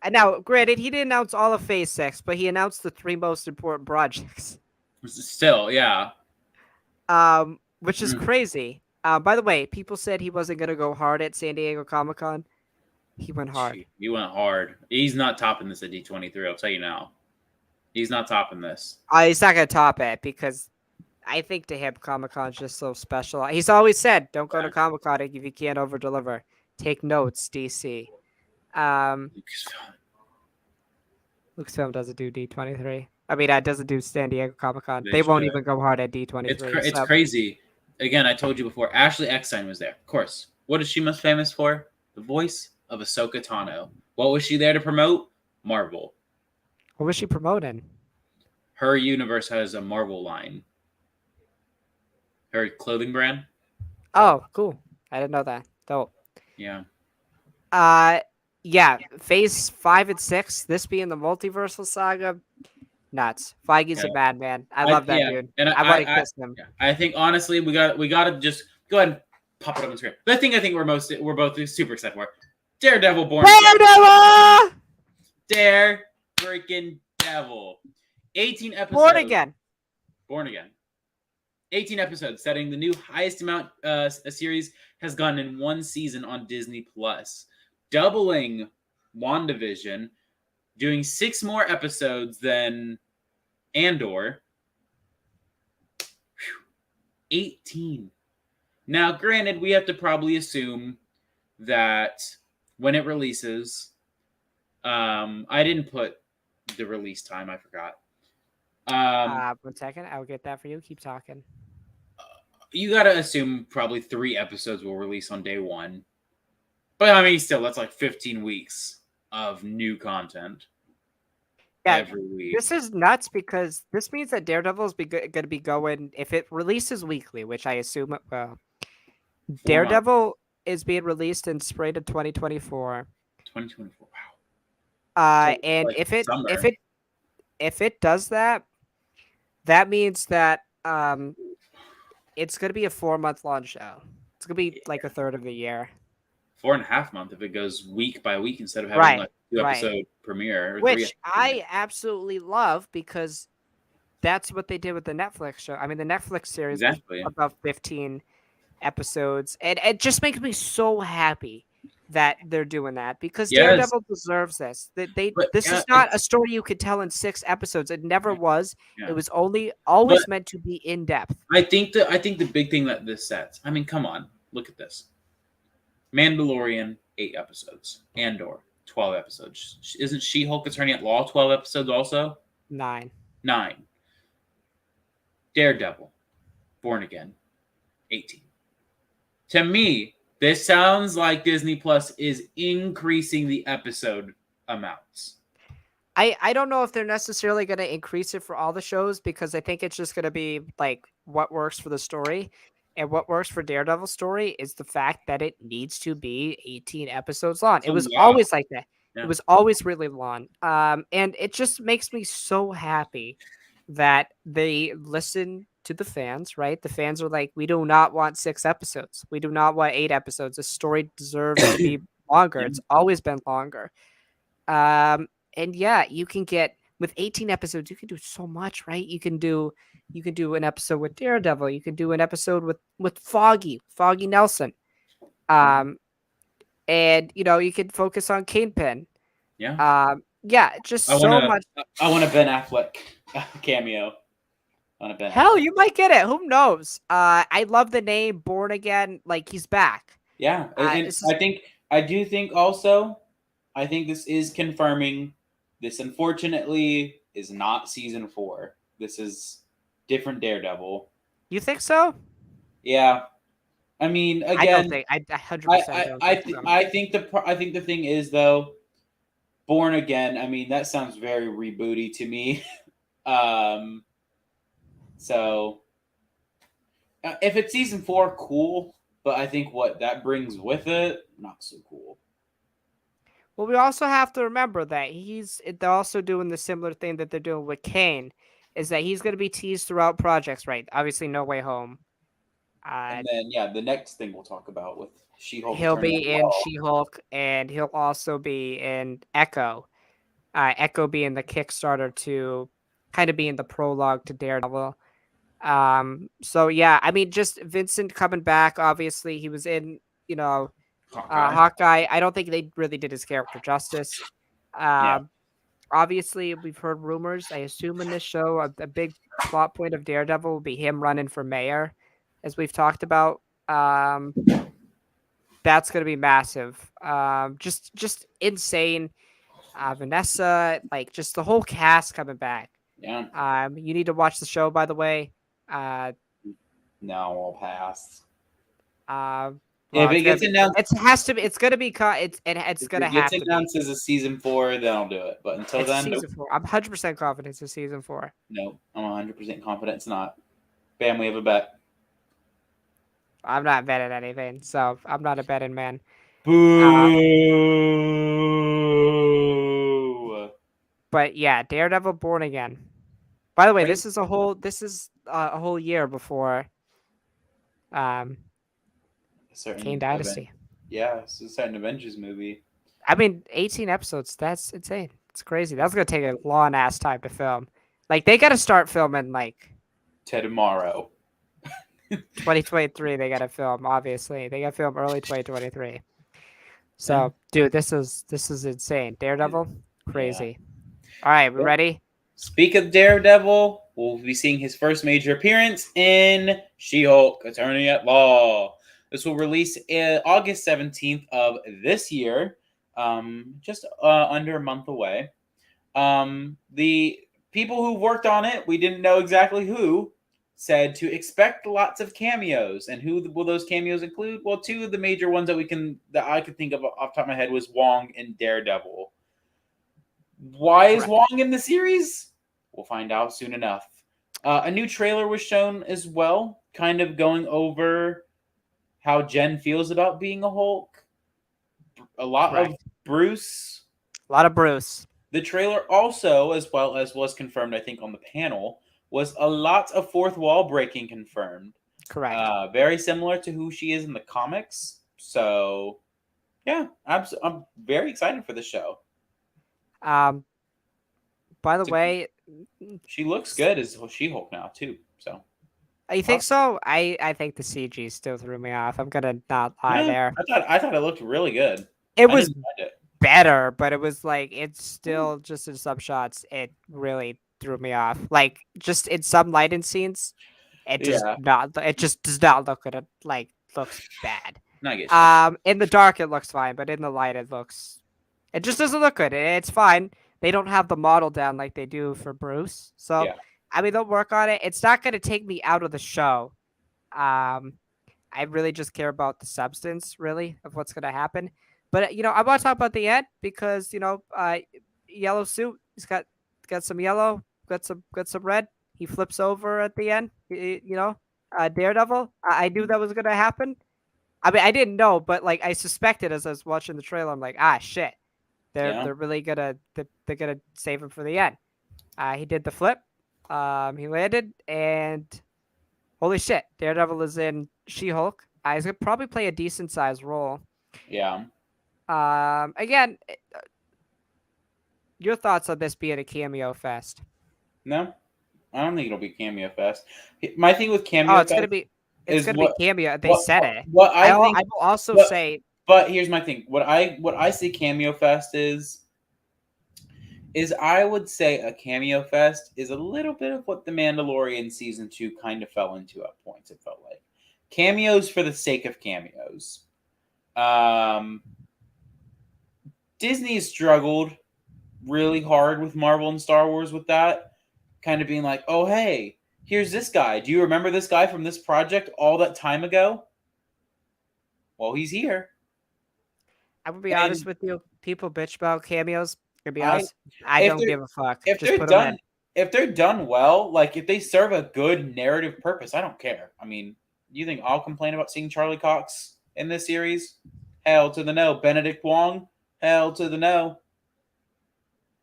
And now, granted, he didn't announce all of phase 6, but he announced the 3 most important projects. Still, yeah. Which is crazy. By the way, people said he wasn't gonna go hard at San Diego Comic-Con. He went hard. He went hard. He's not topping this at D23, I'll tell you now. He's not topping this. He's not gonna top it because I think to him Comic-Con's just so special. He's always said, "Don't go to Comic-Con if you can't over-deliver." Take notes, DC. Lucasfilm doesn't do D23. I mean, doesn't do San Diego Comic-Con. They won't even go hard at D23. It's crazy. Again, I told you before, Ashley Eckstein was there. Of course. What is she most famous for? The voice of Ahsoka Tano. What was she there to promote? Marvel. What was she promoting? Her universe has a Marvel line. Her clothing brand. Oh, cool. I didn't know that. Dope. Yeah. Yeah. Phase 5 and 6, this being the multiversal saga, nuts. Feige's a madman. I love that dude. And I want to kiss him. I think honestly, we got to just go ahead and pop it up on the screen. The thing I think we're both super excited for: Daredevil Born. Daredevil! Dare freaking devil. 18 episodes. Born again. 18 episodes, setting the new highest amount a series has gone in one season on Disney Plus, doubling WandaVision, doing 6 more episodes than Andor. 18. Now, granted, we have to probably assume that when it releases, I didn't put the release time. I forgot. 1 second. I'll get that for you. Keep talking. You got to assume probably 3 episodes will release on day 1. But I mean, still, that's like 15 weeks of new content every week. This is nuts because this means that Daredevil is going to be going, if it releases weekly, which I assume it will. Daredevil is being released in spring of 2024. 2024, wow. So and like if it does that, that means that it's going to be a 4-month long show. It's going to be like a third of the year. 4.5 months if it goes week by week instead of having like 2-episode premiere. Which I absolutely love because that's what they did with the Netflix show. I mean, the Netflix series was about 15 episodes. And it just makes me so happy that they're doing that because Daredevil deserves this. This is not a story you could tell in 6 episodes. It never was. Yeah. It was always meant to be in depth. I think the big thing that this sets. I mean, come on, look at this. Mandalorian 8 episodes. Andor 12 episodes. Isn't She-Hulk Attorney at Law 12 episodes also? 9. Daredevil, Born Again, 18. To me, this sounds like Disney Plus is increasing the episode amounts. I don't know if they're necessarily going to increase it for all the shows because I think it's just going to be like what works for the story. And what works for Daredevil's story is the fact that it needs to be 18 episodes long. It was always like that. Yeah. It was always really long. And it just makes me so happy that they listen to the fans, right? The fans are like, we do not want 6 episodes. We do not want 8 episodes. The story deserves to be longer. It's always been longer. And yeah, you can get with 18 episodes, you can do so much, right? You can do an episode with Daredevil. You can do an episode with Foggy Nelson. And you can focus on Kingpin. Yeah. Just so much. I want a Ben Affleck cameo. Hell, you might get it. Who knows? I love the name Born Again. Like he's back. Yeah, and I do think this is confirming. This unfortunately is not season 4. This is different Daredevil. You think so? Yeah. I mean, I don't again, think I 100% don't think so. I think the thing is though, Born Again. I mean, that sounds very rebooty to me. um, so if it's season 4, cool. But I think what that brings with it, not so cool. Well, we also have to remember that they're also doing the similar thing that they're doing with Kane, is that he's going to be teased throughout projects, right? Obviously, No Way Home. Uh, And then yeah, the next thing we'll talk about with She-Hulk he'll Attorney be at in Law. She-Hulk, and he'll also be in Echo. Echo being the Kickstarter to kind of being the prologue to Daredevil. So yeah, I mean, just Vincent coming back. Obviously, he was in, you know, Hawkeye. Hawkeye. I don't think they really did his character justice. Yeah. Um, Obviously, we've heard rumors. I assume in this show, a big plot point of Daredevil will be him running for mayor, as we've talked about. Um, that's going to be massive. Just insane. Vanessa, like just the whole cast coming back. Yeah. You need to watch the show, by the way. Uh, No, I'll pass. well, If it's it gonna gets be. announced, It has to be. It's gonna be. It's if gonna it gets have to be. announced as a season 4, then I'll do it. But until It's then, nope. season 4. I'm 100% confident it's a season 4. Nope. I'm 100% confident it's not. Bam, we have a bet. I'm not betting anything, so I'm not a betting man. Uh, Boo! but yeah, Daredevil Born Again. By the way, Great. this is a whole year before um A Kane certain event. Dynasty. Yeah, it's a certain Avengers movie. I mean, 18 episodes. That's insane. It's crazy. That's gonna take a long ass time to film. Like they got to start filming like Tomorrow. 2023. They got to film. Obviously, they got to film early 2023. Yeah. So, dude, this is insane. Daredevil, Yeah. crazy. All right, we Well, ready? speak of Daredevil, we'll be seeing his first major appearance in She-Hulk: Attorney at Law. This will release August 17th of this year, just under a month away. The people who worked on it, we didn't know exactly who, said to expect lots of cameos. And who will those cameos include? Well, two of the major ones that I could think of off the top of my head was Wong and Daredevil. Why is Correct. Wong in the series? We'll find out soon enough. A new trailer was shown as well, kind of going over how Jen feels about being a Hulk. A lot of Correct. Bruce. A lot of Bruce. The trailer also, as well as was confirmed, I think, on the panel, was a lot of fourth wall breaking confirmed. Correct. Very similar to who she is in the comics. So, yeah, I'm very excited for the show. By the way, She looks good as She-Hulk now too. So you think so? I think the CG still threw me off. I'm gonna not lie yeah, there. I thought it looked really good. It I was didn't mind it. better, but it was like it's still just in some shots. It really threw me off. Like just in some lighting scenes, it just Yeah, not. It just does not look good. It like looks bad. I get you. In the dark it looks fine, but in the light it looks. It just doesn't look good. It's fine. They don't have the model down like they do for Bruce. So Yeah, I mean, they'll work on it. It's not going to take me out of the show. I really just care about the substance, really, of what's going to happen. But I want to talk about the end because yellow suit. He's got some yellow, got some red. He flips over at the end. Daredevil. I knew that was going to happen. I mean, I didn't know, but like I suspected as I was watching the trailer. I'm like, shit, yeah, they're really they're gonna save him for the end. He did the flip. He landed, and holy shit, Daredevil is in She-Hulk. He's gonna probably play a decent sized role. yeah. Again, your thoughts on this being a cameo fest? No, I don't think it'll be Cameo Fest. My thing with Oh, Cameo it's Fest gonna be. It's is gonna be cameo. They what said it. what I think. I will also But, say. but here's my thing. What I see Cameo Fest is I would say a Cameo Fest is a little bit of what the Mandalorian season 2 kind of fell into at points. It felt like cameos for the sake of cameos. Disney struggled really hard with Marvel and Star Wars with that, kind of being like, oh hey, here's this guy. Do you remember this guy from this project all that time ago? Well, he's here. I will be And honest with you. People bitch about cameos. To be I honest, I if don't they're give a fuck. if Just they're put them in. done if they're done well, like if they serve a good narrative purpose, I don't care. I mean, you think I'll complain about seeing Charlie Cox in this series? Hell to the no. Benedict Wong? Hell to the no.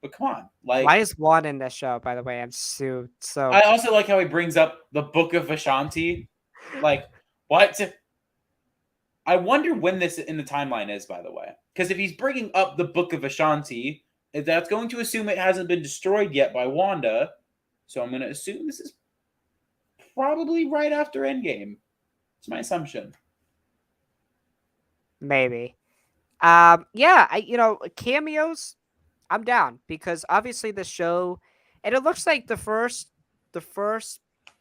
But come on, Why like is Juan in this show? By the way, I'm so. I also like how he brings up the Book of Ashanti. Like, what? I wonder when this in the timeline is, by the way. Because if he's bringing up the Book of Ashanti, that's going to assume it hasn't been destroyed yet by Wanda. So I'm going to assume this is probably right after Endgame. It's my assumption. Maybe. Cameos. I'm down because obviously the show, and it looks like the first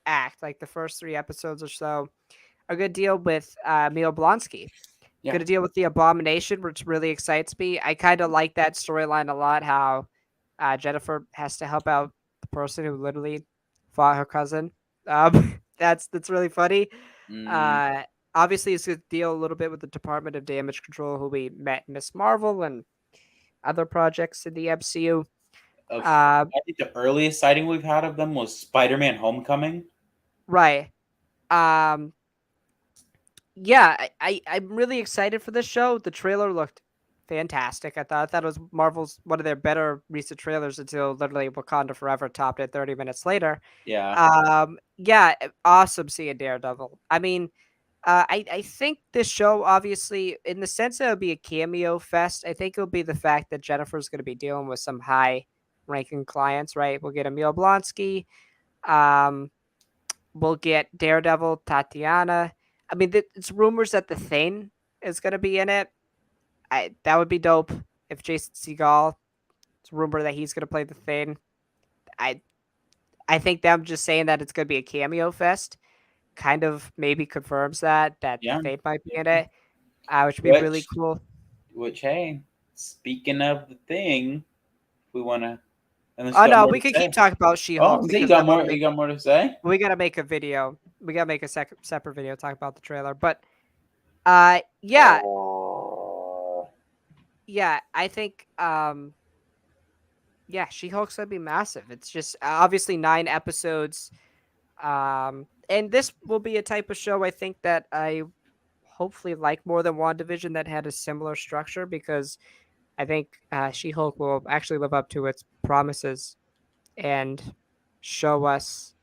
act, like the first 3 episodes or so, are going to deal with Emil Blonsky. Yeah. Going to deal with the Abomination, which really excites me. I kind of like that storyline a lot. How Jennifer has to help out the person who literally fought her cousin. That's really funny. Obviously, it's going to deal a little bit with the Department of Damage Control, who we met in Miss Marvel and other projects in the MCU. I think the earliest sighting we've had of them was Spider-Man: Homecoming. Right. Yeah, I'm really excited for this show. The trailer looked fantastic. I thought it was Marvel's one of their better recent trailers until literally Wakanda Forever topped it 30 minutes later. Yeah. Yeah, awesome seeing Daredevil. I mean, I think this show, obviously, in the sense that it'll be a cameo fest, I think it'll be the fact that Jennifer's going to be dealing with some high-ranking clients, right? We'll get Emil Blonsky. We'll get Daredevil, Tatiana. I mean, it's rumors that the Thane is going to be in it. That would be dope if Jason Segel. It's rumored that he's going to play the Thane. I think them just saying that it's going to be a cameo fest kind of maybe confirms that the Thane might be in it, which would be really cool. Which, hey, speaking of the thing, we want to. Oh no, we could keep talking about She-Hulk. Oh, you got more. You got more to say? We gotta make a video. We gotta make a separate video talk about the trailer. But, yeah, I think, She-Hulk's gonna be massive. It's just obviously 9 episodes, and this will be a type of show I think that I hopefully like more than WandaVision that had a similar structure because I think She-Hulk will actually live up to its promises and show us.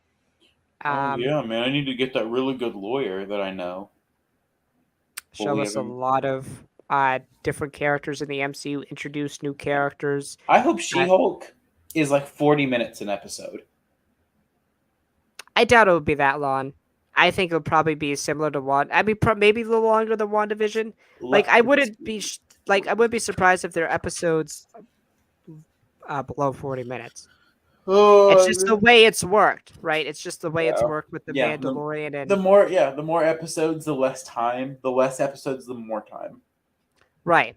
Yeah, man, I need to get that really good lawyer that I know. Show us a lot of different characters in the MCU, introduce new characters. I hope She-Hulk is like 40 minutes an episode. I doubt it would be that long. I think it would probably be similar to maybe a little longer than WandaVision. Like I wouldn't be surprised if their episodes below 40 minutes. It's just the way it's worked, right? It's just the way it's worked with the Mandalorian and the more episodes, the less time. The less episodes, the more time. Right.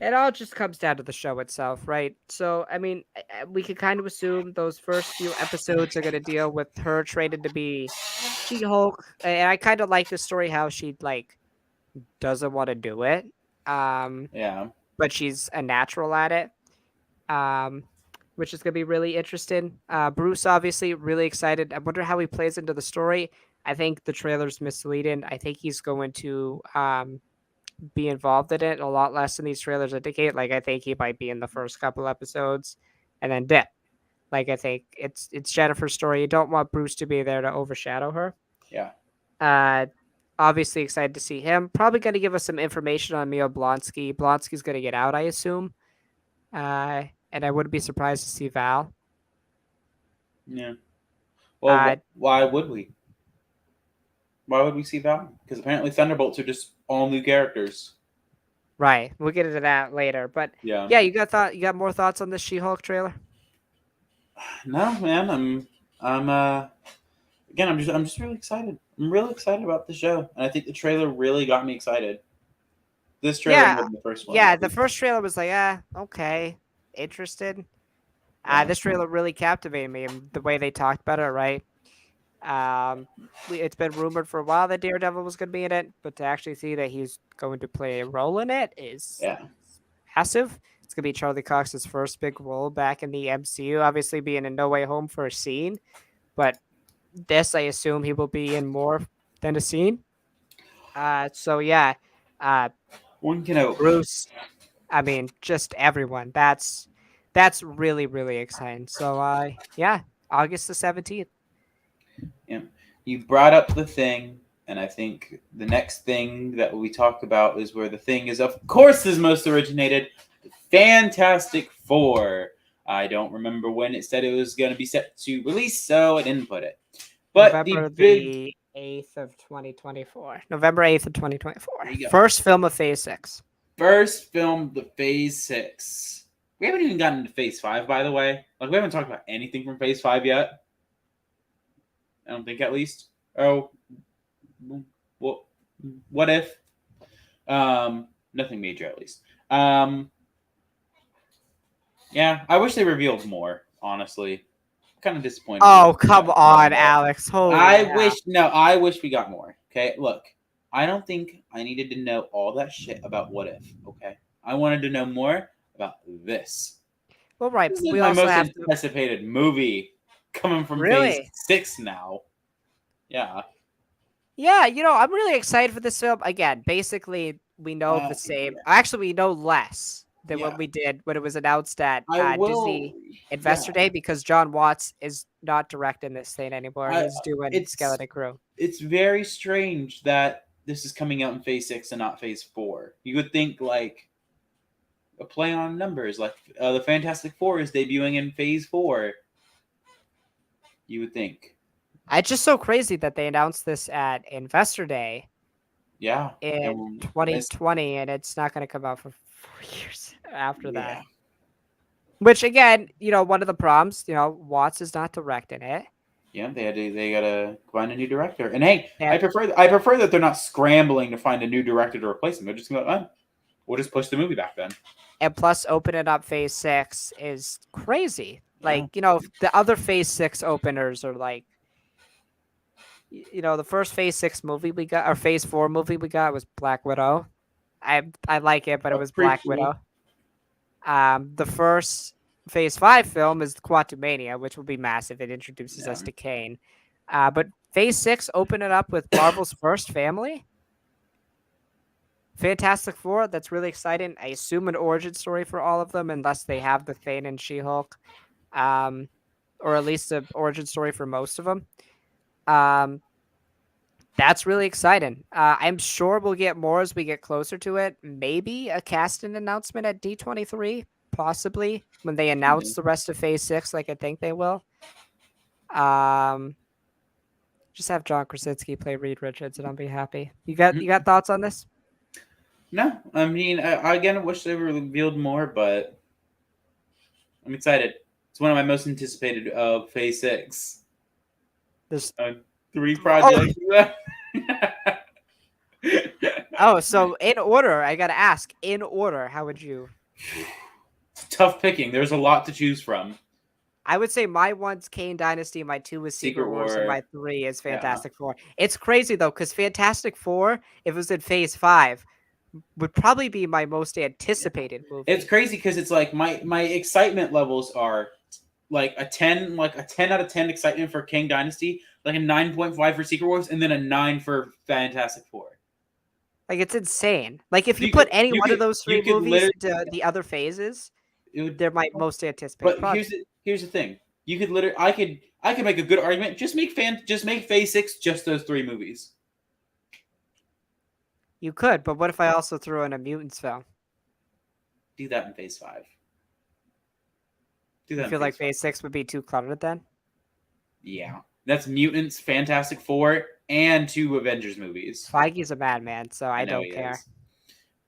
It all just comes down to the show itself, right? So, I mean, we could kind of assume those first few episodes are going to deal with her training to be She-Hulk, and I kind of like the story how she doesn't want to do it, but she's a natural at it, which is going to be really interesting. Bruce, obviously, really excited. I wonder how he plays into the story. I think the trailer's misleading. I think he's going to be involved in it a lot less than these trailers indicate. I think he might be in the first couple episodes and then dip. I think it's Jennifer's story. You don't want Bruce to be there to overshadow her. Yeah. Obviously excited to see him. Probably going to give us some information on Emil Blonsky. Blonsky's going to get out, I assume. And I wouldn't be surprised to see Val. Yeah. Well, why would we? Why would we see Val? Because apparently Thunderbolts are just all new characters. Right. We'll get into that later. But yeah, you got more thoughts on the She-Hulk trailer? No, man. I'm just really excited. I'm really excited about the show, and I think the trailer really got me excited. This trailer more than the first one. Yeah, the first trailer was okay, interested. This trailer really captivated me, and the way they talked about it, right? It's been rumored for a while that Daredevil was going to be in it, but to actually see that he's going to play a role in it is Yeah. massive. It's going to be Charlie Cox's first big role back in the MCU, obviously being in No Way Home for a scene, but this I assume he will be in more than a scene. So yeah, uh, One can hope. Bruce. I mean, just everyone. That's really really exciting. So yeah, August the 17th. Yeah. You brought up the Thing, and I think the next thing that we talk about is where the Thing is, of course, is most originated. The Fantastic Four. I don't remember when it said it was going to be set to release, so I didn't put it. But November the big the 8th of 2024. November 8th of 2024. There you go. First film of Phase 6. first film, the Phase 6. We haven't even gotten to Phase 5, by the way. Like, we haven't talked about anything from Phase 5 yet. I don't think, at least. Oh, well, what if? Nothing major, at least. Yeah, I wish they revealed more, honestly. Kind of disappointed. Oh, come on, Alex. Holy I wish we got more. Okay, look, I don't think I needed to know all that shit about What If. Okay, I wanted to know more about this. Well, right. This is We my also most have to. anticipated movie coming from Really? Phase 6 now. Yeah. Yeah, I'm really excited for this film. Again, basically, we know the same. Actually, we know less than what we did when it was announced at Disney Investor Day because John Watts is not directing this thing anymore. He's doing Skeleton Crew. It's very strange that this is coming out in Phase 6 and not Phase 4. You would think, like, a play on numbers, like the Fantastic Four is debuting in Phase 4. You would think. It's just so crazy that they announced this at Investor Day. Yeah. In 2020, and it's not going to come out for 4 years after that. Which again, one of the problems, Watts is not directing it. Yeah, they gotta find a new director. And hey, I prefer that they're not scrambling to find a new director to replace him. They're just going, we'll just push the movie back then. And plus, opening up Phase 6 is crazy. Like, the other Phase 6 openers are like, the first Phase 6 movie we got, or Phase 4 movie we got was Black Widow. I like it, but it was Black Widow. The first Phase 5 film is Quantumania, which will be massive. It introduces us to Kane. But Phase 6 opened it up with Marvel's first family. Fantastic Four, that's really exciting. I assume an origin story for all of them, unless they have the Thane and She-Hulk. Or at least an origin story for most of them. That's really exciting. I'm sure we'll get more as we get closer to it. Maybe a casting announcement at D23, possibly, when they announce the rest of Phase 6, like I think they will. Just have John Krasinski play Reed Richards, and I'll be happy. You got thoughts on this? No, I mean, I again wish they revealed more, but I'm excited. It's one of my most anticipated of Phase 6. There's 3 projects. So in order, I gotta ask. In order, how would you? It's tough picking. There's a lot to choose from. I would say my 1's Kane Dynasty, my 2 is Secret Wars, and my 3 is Fantastic Four. It's crazy though, because Fantastic Four, if it was in Phase 5, would probably be my most anticipated movie. It's crazy because it's like my excitement levels are like a 10 out of 10 excitement for Kang Dynasty, like a 9.5 for Secret Wars, and then a 9 for Fantastic Four. Like, it's insane. Like, if you put any one of those 3 movies into the other phases, they're my most anticipated. But here's the thing: you could literally, I could make a good argument. Just make Phase 6 just those 3 movies. You could, but what if I also threw in a Mutants film? Do that in Phase 5. Do that. I feel like Phase 6 would be too cluttered then. Yeah, that's Mutants, Fantastic Four, and 2 Avengers movies. Feige's a madman, so I don't care.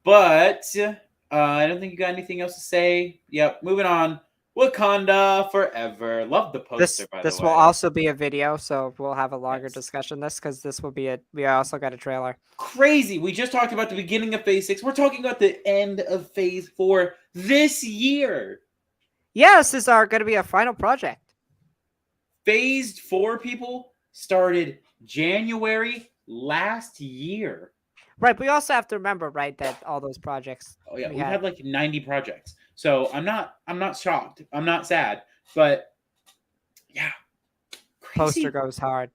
But I don't think you got anything else to say. Yep, moving on. Wakanda Forever. Love the poster, by the way. This will also be a video, so we'll have a longer discussion this, because this will be we also got a trailer. Crazy. We just talked about the beginning of Phase 6. We're talking about the end of Phase 4 this year. Yeah, this is going to be our final project. Phase 4, people, started January last year. Right, but we also have to remember, right, that all those projects Oh yeah, we we've had. had like 90 projects. So I'm not shocked. I'm not sad. But yeah, Poster crazy. goes hard.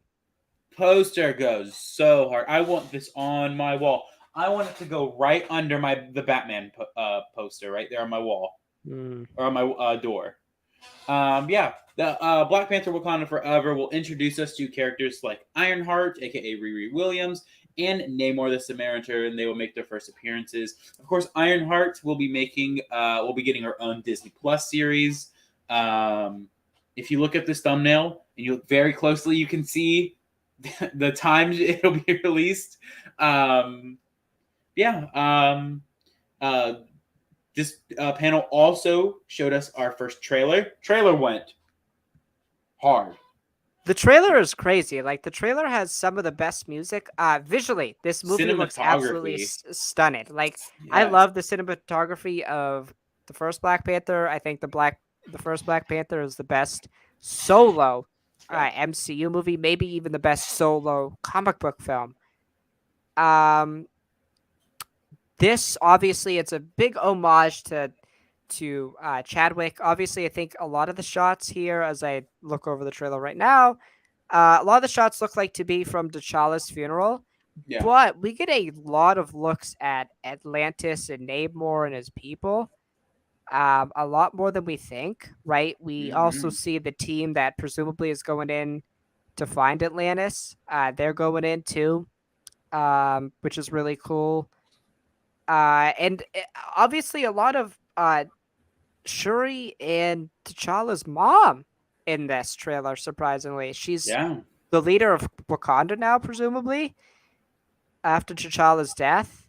Poster goes so hard. I want this on my wall. I want it to go right under the Batman poster right there on my wall Mm. or on my door. Yeah, the Black Panther: Wakanda Forever will introduce us to characters like Ironheart, aka Riri Williams, and Namor the Samaritan, and they will make their first appearances. Of course, Ironheart will be getting her own Disney Plus series. If you look at this thumbnail and you look very closely, you can see the time it'll be released. Yeah. This panel also showed us our first trailer. Trailer went hard. The trailer is crazy. Like, the trailer has some of the best music. Visually, this movie looks absolutely stunning. Like, I love the cinematography of the first Black Panther. I think the first Black Panther is the best solo MCU movie, maybe even the best solo comic book film. This obviously, it's a big homage to Chadwick. Obviously, I think a lot of the shots here, as I look over the trailer right now, a lot of the shots look like to be from T'Challa's funeral. Yeah. But we get a lot of looks at Atlantis and Namor and his people. A lot more than we think, right? We also see the team that presumably is going in to find Atlantis. They're going in too, which is really cool. And obviously a lot of Shuri and T'Challa's mom in this trailer, surprisingly. She's the leader of Wakanda now, presumably, after T'Challa's death.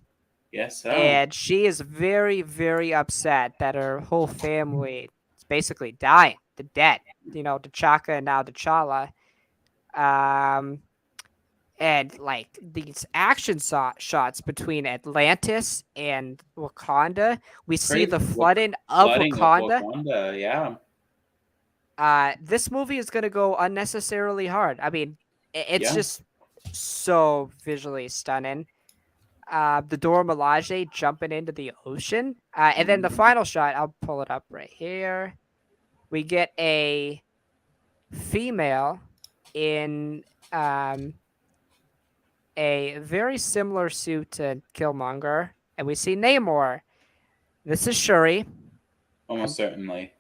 Yes, so. And she is very, very upset that her whole family is basically dying, the dead. You know, T'Chaka and now T'Challa. And like these action shots between Atlantis and Wakanda, we see the flooding of Wakanda. Yeah. This movie is going to go unnecessarily hard. I mean, it's just so visually stunning. The Dora Milaje jumping into the ocean. And then the final shot, I'll pull it up right here. We get a female in a very similar suit to Killmonger. And we see Namor. This is Shuri. Almost certainly,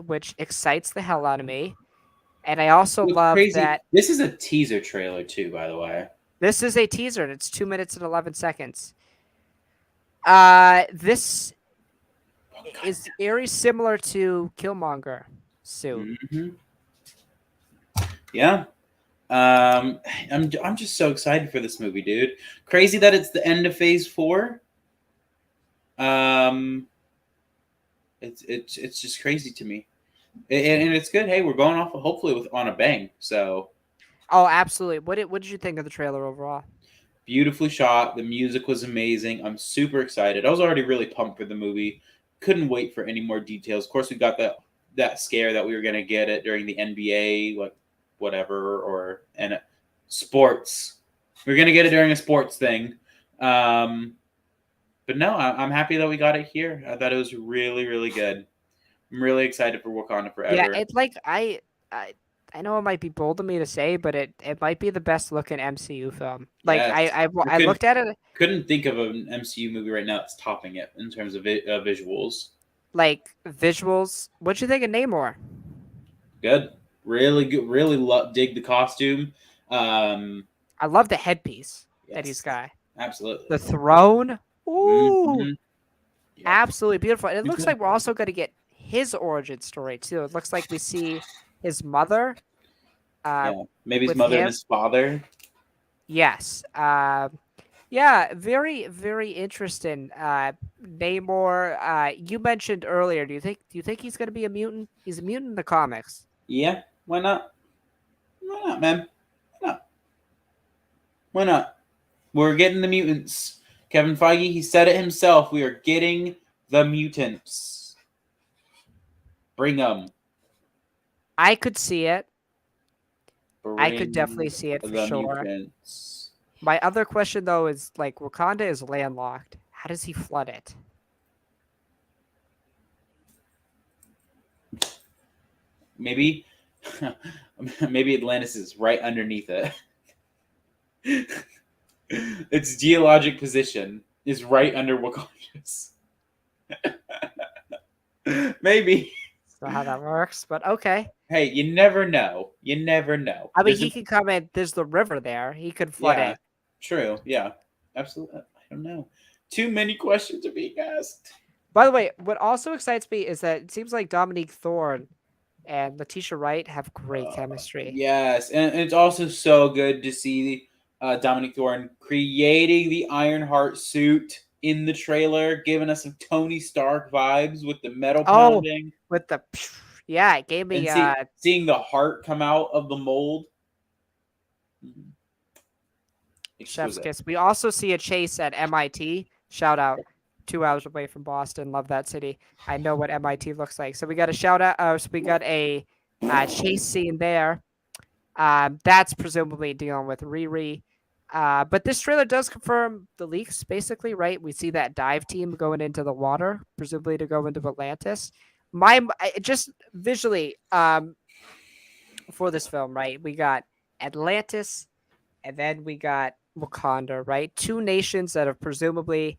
which excites the hell out of me. And I also love that. This is a teaser trailer too, by the way. This is a teaser, and it's 2 minutes and 11 seconds. This is very similar to Killmonger suit. Yeah. I'm just so excited for this movie, dude. Crazy that it's the end of Phase 4. It's just crazy to me, and it's good. Hey, we're going off hopefully on a bang. So. Oh, absolutely. What did you think of the trailer overall? Beautifully shot. The music was amazing. I'm super excited. I was already really pumped for the movie. Couldn't wait for any more details. Of course, we got that scare that we were gonna get it during the NBA, like whatever, and sports. We're gonna get it during a sports thing. But no, I'm happy that we got it here. I thought it was really, really good. I'm really excited for Wakanda Forever. Yeah, it's like I know it might be bold of me to say, but it might be the best looking MCU film. Like I looked at it. Couldn't think of an MCU movie right now that's topping it in terms of visuals. Like visuals, what'd you think of Namor? Good, really good. Really dig the costume. I love the headpiece that he's got. Absolutely. The throne. Ooh, absolutely beautiful. And it looks like we're also going to get his origin story too. It looks like we see his mother. Maybe his mother and his father. Yes. Yeah, very, very interesting. Namor, you mentioned earlier. Do you think he's going to be a mutant? He's a mutant in the comics. Yeah, why not? Why not, man? Why not? We're getting the mutants. Kevin Feige, he said it himself. We are getting the mutants. Bring them. I could see it. I could bring definitely see it for the sure. mutants. My other question though is like Wakanda is landlocked. How does he flood it? Maybe, maybe Atlantis is right underneath it. Its geologic position is right under Wakanda's. Maybe. So how that works, but okay. Hey, you never know. You never know. I mean, he could come in. There's the river there. He could flood Yeah, it. true. Yeah, absolutely. I don't know. Too many questions are being asked. By the way, what also excites me is that it seems like Dominique Thorne and Letitia Wright have great chemistry. Yes, and it's also so good to see Dominic Thorne creating the Ironheart suit in the trailer, giving us some Tony Stark vibes with the metal Oh, pounding, with the yeah, it gave me and seeing the heart come out of the mold. chef's Exquisite. kiss. We also see a chase at MIT. Shout out, 2 hours away from Boston. Love that city. I know what MIT looks like. So we got a shout out. So we got a chase scene there. That's presumably dealing with Riri. But this trailer does confirm the leaks, basically, right? We see that dive team going into the water, presumably to go into Atlantis. Just visually, for this film, right? We got Atlantis, and then we got Wakanda, right? Two nations that have presumably,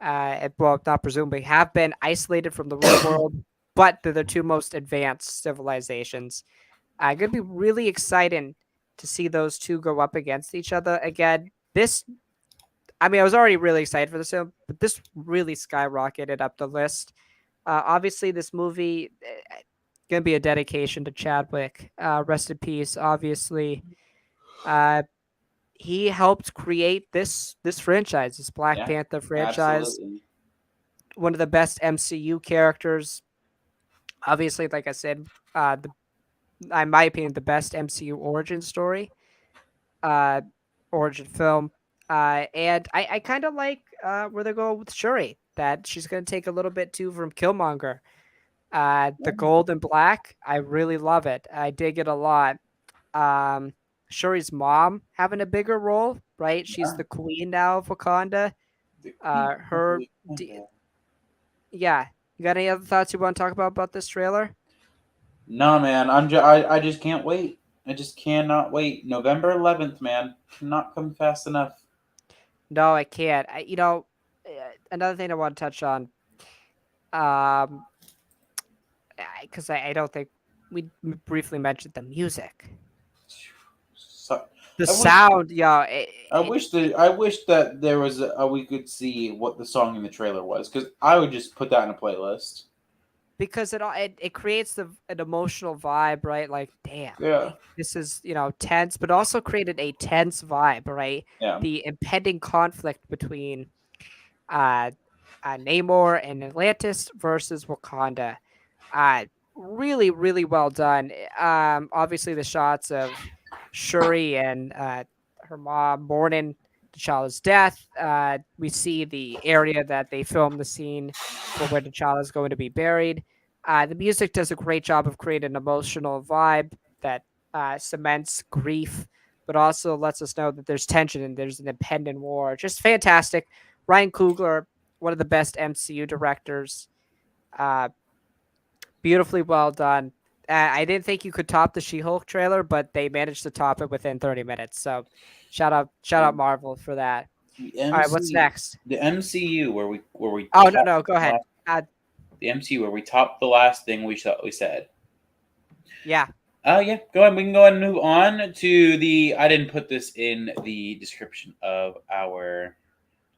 well, not presumably, have been isolated from the real world, but they're the two most advanced civilizations. Going to be really exciting to see those two go up against each other again. I was already really excited for this film, but this really skyrocketed up the list. Obviously, this movie going to be a dedication to Chadwick. Rest in peace. Obviously, he helped create this franchise, this Black Panther franchise. Absolutely. One of the best MCU characters. Obviously, like I said, in my opinion, the best MCU origin story, origin film. And I kind of like where they go with Shuri, that she's going to take a little bit too from Killmonger. The gold and black, I really love it. I dig it a lot. Shuri's mom having a bigger role, right? She's the queen now of Wakanda. Yeah. You got any other thoughts you want to talk about this trailer? No, man. I just can't wait. I just cannot wait. November 11th, man. Cannot come fast enough. No, I can't. Another thing I want to touch on, because I don't think we briefly mentioned the music, the sound. I wish that there was we could see what the song in the trailer was, because I would just put that in a playlist. Because it creates an emotional vibe, right? Like, damn, like, this is tense, but also created a tense vibe, right? Yeah. The impending conflict between Namor and Atlantis versus Wakanda. Really, really well done. Obviously the shots of Shuri and her mom mourning T'Challa's death. We see the area that they filmed the scene for where T'Challa is going to be buried. The music does a great job of creating an emotional vibe that cements grief, but also lets us know that there's tension and there's an impending war. Just fantastic. Ryan Coogler, one of the best MCU directors. Beautifully well done. I didn't think you could top the She-Hulk trailer, but they managed to top it within 30 minutes. So, shout out Marvel for that. All right, what's next? The MCU where we. Oh no, go ahead. The MCU where we topped the last thing we said. Yeah. Oh yeah, go ahead. We can go ahead and move on to the. I didn't put this in the description of our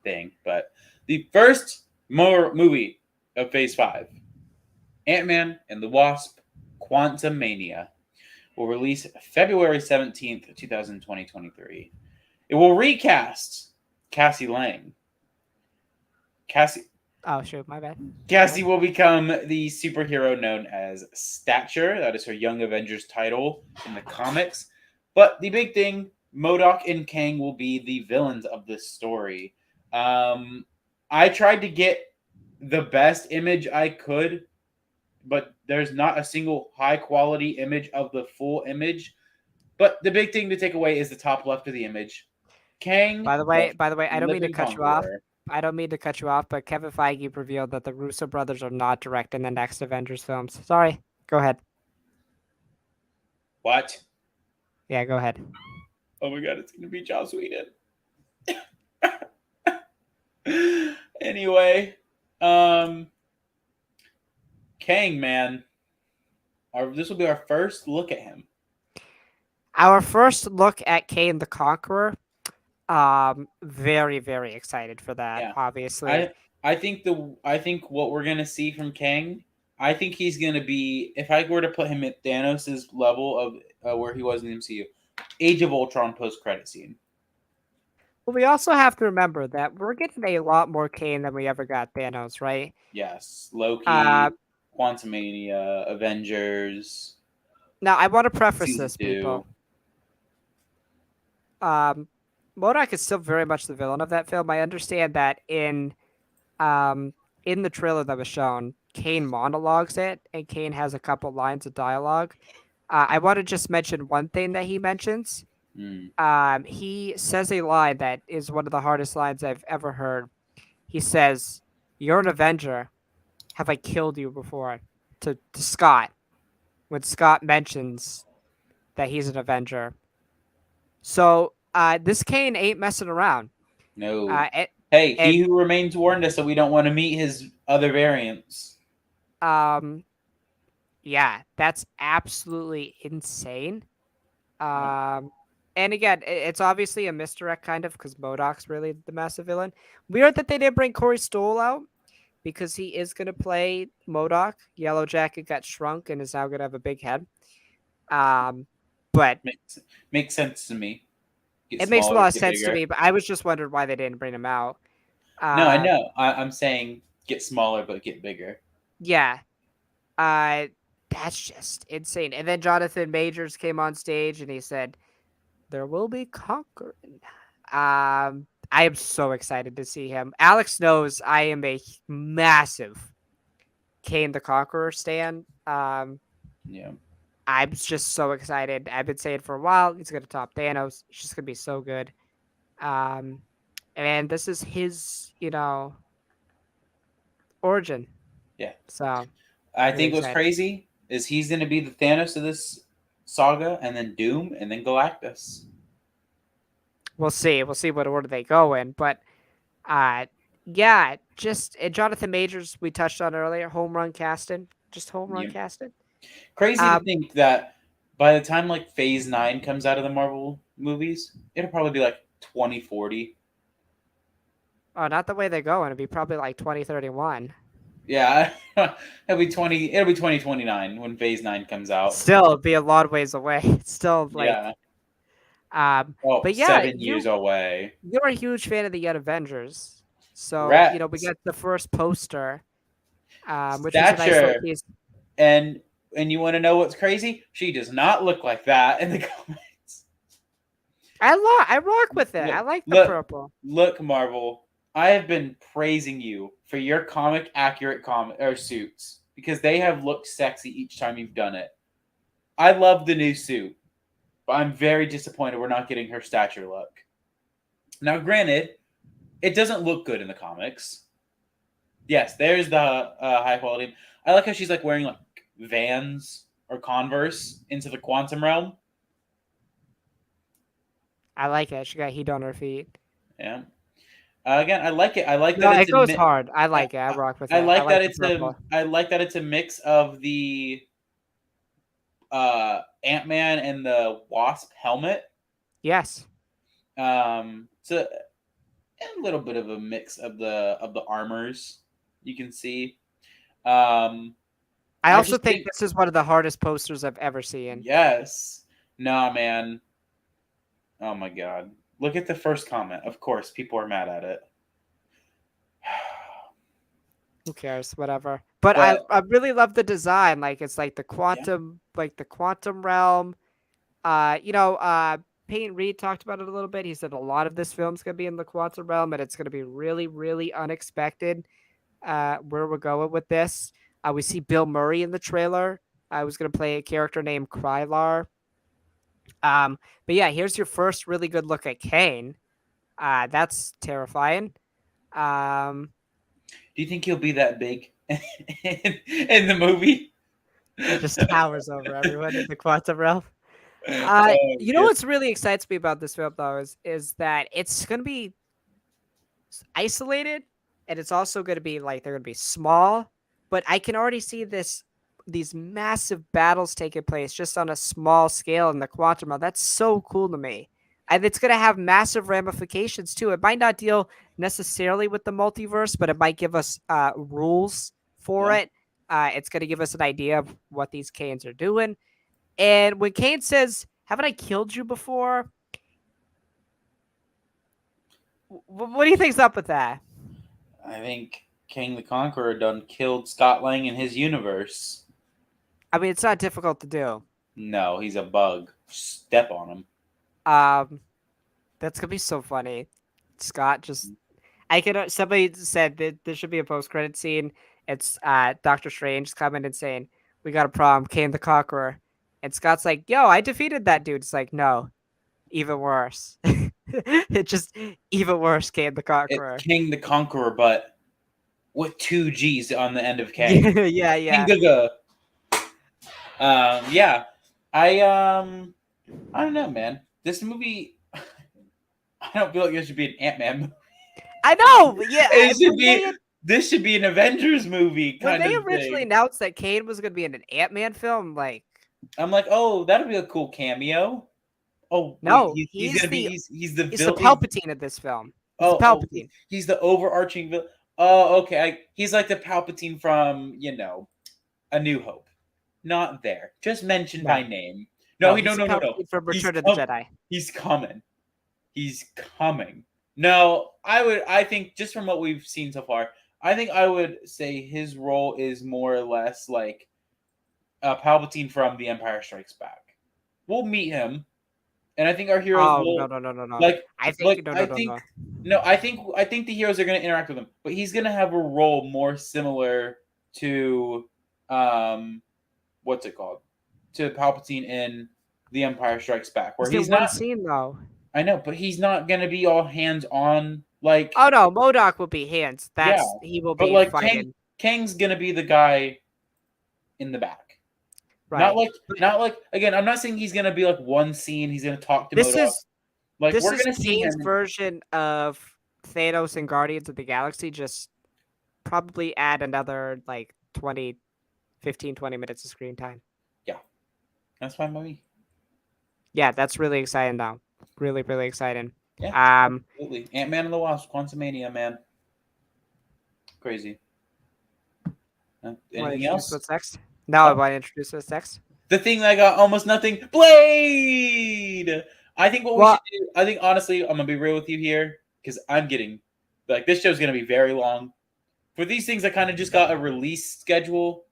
thing, but the first movie of Phase 5, Ant-Man and the Wasp: Quantumania, will release February 17th, 2023. It will recast Cassie Lang. Oh, shoot, my bad. Cassie will become the superhero known as Stature. That is her Young Avengers title in the comics. But the big thing, MODOK and Kang will be the villains of this story. I tried to get the best image I could, but there's not a single high quality image of the full image. But the big thing to take away is the top left of the image. Kang, By the way, I don't mean to living cut you off. conqueror. I don't mean to cut you off, but Kevin Feige revealed that the Russo brothers are not directing the next Avengers films. Sorry. Go ahead. What? Yeah, go ahead. Oh my god, it's gonna be Joss Whedon. Anyway, Kang, man, this will be our first look at him. Our first look at Kane the Conqueror. Very, very excited for that. Yeah. Obviously, I think what we're gonna see from Kang, I think he's gonna be, if I were to put him at Thanos' level of where he was in the MCU, Age of Ultron post credit scene. but we also have to remember that we're getting a lot more Kane than we ever got Thanos, right? Yes, Loki, Uh, Quantumania, Avengers. Now, I want to preface Season this, 2. people. MODOK is still very much the villain of that film. I understand that in the trailer that was shown, Kane monologues it, and Kane has a couple lines of dialogue. I want to just mention one thing that he mentions. He says a line that is one of the hardest lines I've ever heard. He says, "You're an Avenger. Have I killed you before?" To Scott, when Scott mentions that he's an Avenger. So this Kane ain't messing around. No. And He who remains warned us that we don't want to meet his other variants. Yeah, that's absolutely insane. And again, it's obviously a misdirect kind of because MODOK's really the massive villain. Weird that they didn't bring Corey Stoll out because he is going to play MODOK. Yellow Jacket got shrunk and is now going to have a big head. But makes sense to me. It makes a lot of sense to me, but I was just wondering why they didn't bring him out. No, I know. I'm saying get smaller but get bigger. Yeah. That's just insane. And then Jonathan Majors came on stage and he said, "There will be conquering." I am so excited to see him. Alex knows I am a massive Kane the Conqueror stan. Yeah. I'm just so excited. I've been saying for a while he's gonna top Thanos. It's just gonna be so good. And this is his, origin. Yeah. So I think what's crazy is he's going to be the Thanos of this saga, and then Doom, and then Galactus. We'll see. We'll see what order they go in. But, yeah, just Jonathan Majors we touched on earlier. Home run casting. Just home run casting. Crazy to think that by the time like Phase 9 comes out of the Marvel movies, it'll probably be like 2040. Oh, not the way they're going. It'll be probably like 2031. Yeah, it'll be 2029 when Phase 9 comes out. Still, it'll be a lot of ways away. It's still like, but yeah, 7 years away. You're a huge fan of the Young Avengers, so we got the first poster, which is a nice little piece. And you want to know what's crazy? She does not look like that in the comics. I rock with it. I like the purple. Look, Marvel. I have been praising you for your comic accurate suits because they have looked sexy each time you've done it. I love the new suit, but I'm very disappointed we're not getting her stature look. Now, granted, it doesn't look good in the comics. Yes, there's the high quality. I like how she's like wearing like Vans or Converse into the quantum realm. I like it. She got heat on her feet. Yeah. Again, I like it. I like that it goes hard. I like it. I rock with it. I like that it's a mix of the Ant-Man and the Wasp helmet. Yes. So a little bit of a mix of the armors you can see. I also think this is one of the hardest posters I've ever seen. Yes. Nah, man. Oh my god. Look at the first comment. Of course, people are mad at it. Who cares? Whatever. But I really love the design. Like it's like the quantum, the quantum realm. Peyton Reed talked about it a little bit. He said a lot of this film's gonna be in the quantum realm, and it's gonna be really, really unexpected. Where we're going with this. We see Bill Murray in the trailer. I was gonna play a character named Krylar. But yeah, here's your first really good look at Kane. That's terrifying. Um, Do you think he'll be that big in the movie? he just towers over everyone in the quantum realm. Oh, You know good. what's really excites me about this film though is that it's gonna be isolated, and it's also gonna be like they're gonna be small, but I can already see these massive battles taking place just on a small scale in the quantum realm. That's so cool to me. And it's gonna have massive ramifications too. It might not deal necessarily with the multiverse, but it might give us rules for Yeah. it. It's gonna give us an idea of what these Canes are doing. And when Kane says, "Haven't I killed you before?" What do you think's up with that? I think King the Conqueror done killed Scott Lang in his universe. I mean, it's not difficult to do. No, he's a bug. Step on him. Um, that's gonna be so funny. Scott just, I can. Somebody said that there should be a post-credit scene. It's Doctor Strange coming and saying, "We got a problem, Kane the Conqueror," and Scott's like, "Yo, I defeated that dude." It's like, no, even worse. It just even worse, Kane the It's Conqueror. King the Conqueror, but with two G's on the end of K. Yeah, King yeah. Gaga. Yeah. I don't know, man. This movie, I don't feel like this should be an Ant-Man movie. I know. Yeah, It should be. This should be an Avengers movie when kind they of originally thing. announced that Kane was going to be in an Ant-Man film, like, I'm like, oh, that'd be a cool cameo. Oh wait, no, he's gonna be he's the he's the villain. Palpatine of this film. He's the Oh, Palpatine. he's the overarching villain. Oh, okay. He's like the Palpatine from A New Hope. Not there. Just mentioned by No, name. no, No, he's the no. Palpatine from He's Return of the Jedi. he's coming. He's coming. No, I think just from what we've seen so far, I think I would say his role is more or less like Palpatine from The Empire Strikes Back. We'll meet him, and I think our heroes Oh will no. like I think no. I think the heroes are going to interact with him, but he's going to have a role more similar to what's it called, to Palpatine in The Empire Strikes Back, where It's in he's one not. scene though. I know, but he's not going to be all hands on. Like, Oh no, MODOK will be hands. yeah, He will but be like fighting. Kang's going to be the guy in the back. Right. Not like again. I'm not saying he's going to be like one scene. He's going to talk to This MODOK. is Like this we're is going to see Kane's him. version of Thanos and Guardians of the Galaxy. Just probably add another like 20 minutes of screen time. Yeah, that's fine by me. Yeah, that's really exciting though. Really, really exciting. Yeah, absolutely. Ant-Man and the Wasp, Quantumania, man. Crazy. Anything else? What's next? No, I want to introduce what's next. The thing that got almost nothing, Blade. I think we should do. I think honestly, I'm gonna be real with you here because I'm getting like this show's gonna be very long. For these things, I kind of just got a release schedule.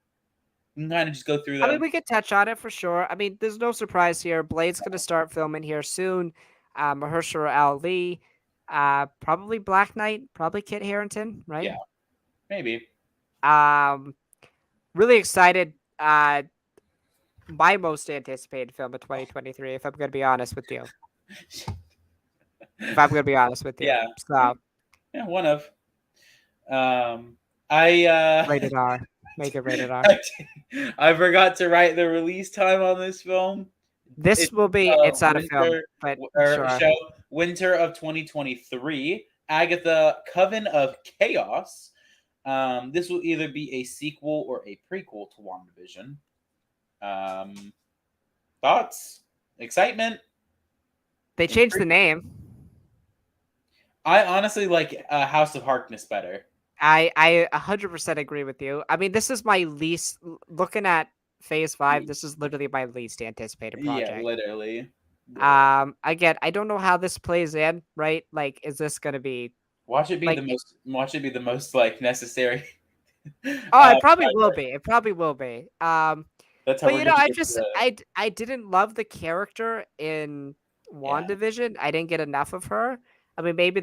We can kind of just go through them. I mean, we could touch on it for sure. I mean, there's no surprise here. Blade's going to start filming here soon. Mahershala Ali, probably Black Knight, probably Kit Harington, right? Yeah, maybe. Really excited. My most anticipated film of 2023, if I'm going to be honest with you. If I'm going to be honest with you. Yeah. So, yeah, one of. I rated R. Make it rated R. I forgot to write the release time on this film. This will be. It's not a film, but sure. Show winter of 2023. Agatha, Coven of Chaos. This will either be a sequel or a prequel to WandaVision. Thoughts? Excitement? They changed the name. I honestly like House of Harkness better. I 100% agree with you. I mean, this is my least, looking at Phase 5, this is literally my least anticipated project. Yeah, literally. Again, I don't know how this plays in, right? Like, is this gonna be watch it be the most like necessary? Oh, it probably will be. It probably will be. That's how but I didn't love the character in WandaVision. I didn't get enough of her. I mean, maybe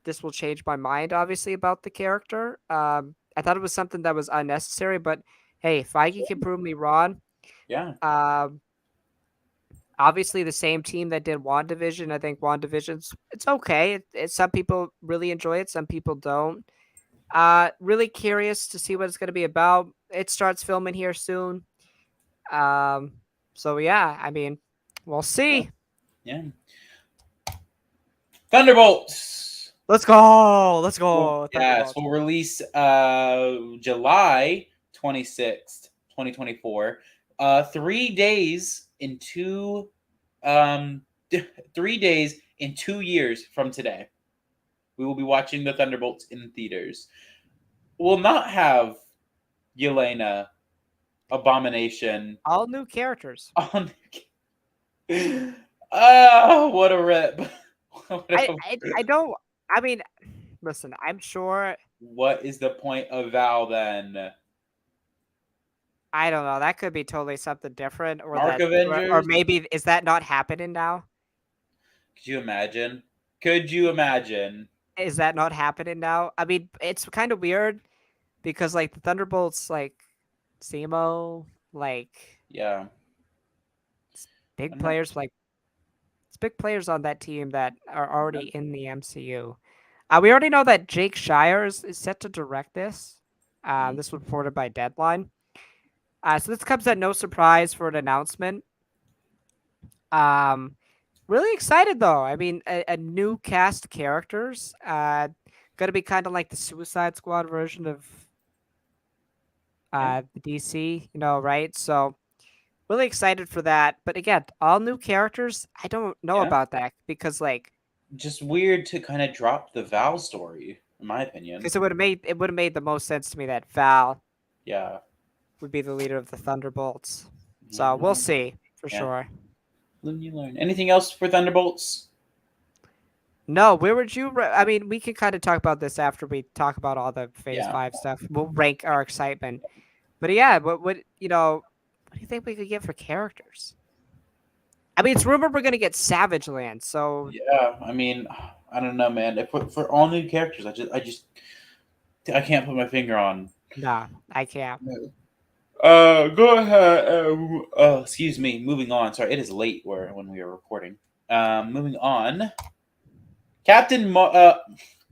this will change my mind, obviously, about the character. I thought it was something that was unnecessary, but hey, Feige can prove me wrong. Yeah. Obviously, the same team that did WandaVision. I think WandaVision's it's okay. Some people really enjoy it, some people don't. Really curious to see what it's going to be about. It starts filming here soon. Um, so yeah, I mean, we'll see. Yeah. Thunderbolts. Let's go. Let's Well, go. yes, Thunderbolts. will release July 26th, 2024. 3 days in two 3 days in 2 years from today. We will be watching the Thunderbolts in theaters. We'll not have Yelena, Abomination All new characters. on. Oh, what a rip! I don't. I mean, listen. I'm sure. What is the point of Val then? I don't know. That could be totally something different, or Mark that, or Avengers? maybe is that not happening now? Could you imagine? Could you imagine? Is that not happening now? I mean, it's kind of weird because like the Thunderbolts, like Zemo, like Yeah. big I'm not- players, like it's big players on that team that are already in the MCU. We already know that Jake Shire is set to direct this. This was reported by Deadline. So this comes at no surprise for an announcement. Really excited though. I mean, a new cast characters. Gonna be kind of like the Suicide Squad version of the DC, right? So really excited for that. But again, all new characters. I don't know Yeah. about that because Just weird to kind of drop the Val story, in my opinion. because it would have made the most sense to me that Val Yeah. would be the leader of the Thunderbolts. Yeah, So we'll no. see for Yeah. sure. Live and you learn. Anything else for Thunderbolts? No, where would you? I mean, we can kind of talk about this after we talk about all the Phase Yeah. 5 stuff. We'll rank our excitement. But yeah, what do you think we could get for characters? I mean, it's rumored we're gonna get Savage Land, so Yeah. I mean, I don't know, man. If for all new characters, I can't put my finger on. nah, I can't. Go ahead. Excuse me. Moving on. Sorry, it is late when we are recording. Moving on. Captain Marvel,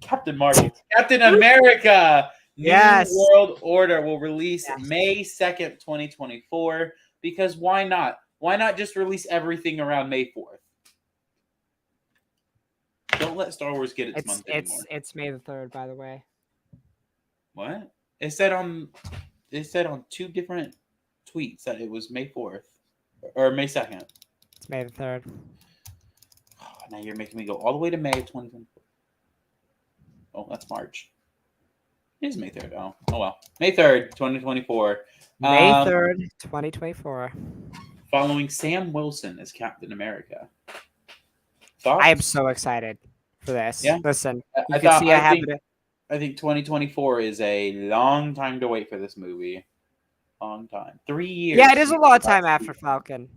Captain America. Yes. New World Order will release Yes. May 2nd, 2024. Because why not? Why not just release everything around May 4th? Don't let Star Wars get its month anymore. It's May the 3rd, by the way. What? It said on two different tweets that it was May 4th or May 2nd. It's May the 3rd. Oh, now you're making me go all the way to May of 2024. Oh, that's March. It is May 3rd. Oh well. May 3rd, 2024. May 3rd, 2024. Following Sam Wilson as Captain America. Thoughts? I am so excited for this. Yeah. Listen, you I can see I have think, it. I think 2024 is a long time to wait for this movie. Long time. 3 years. Yeah, it is a long time after Falcon.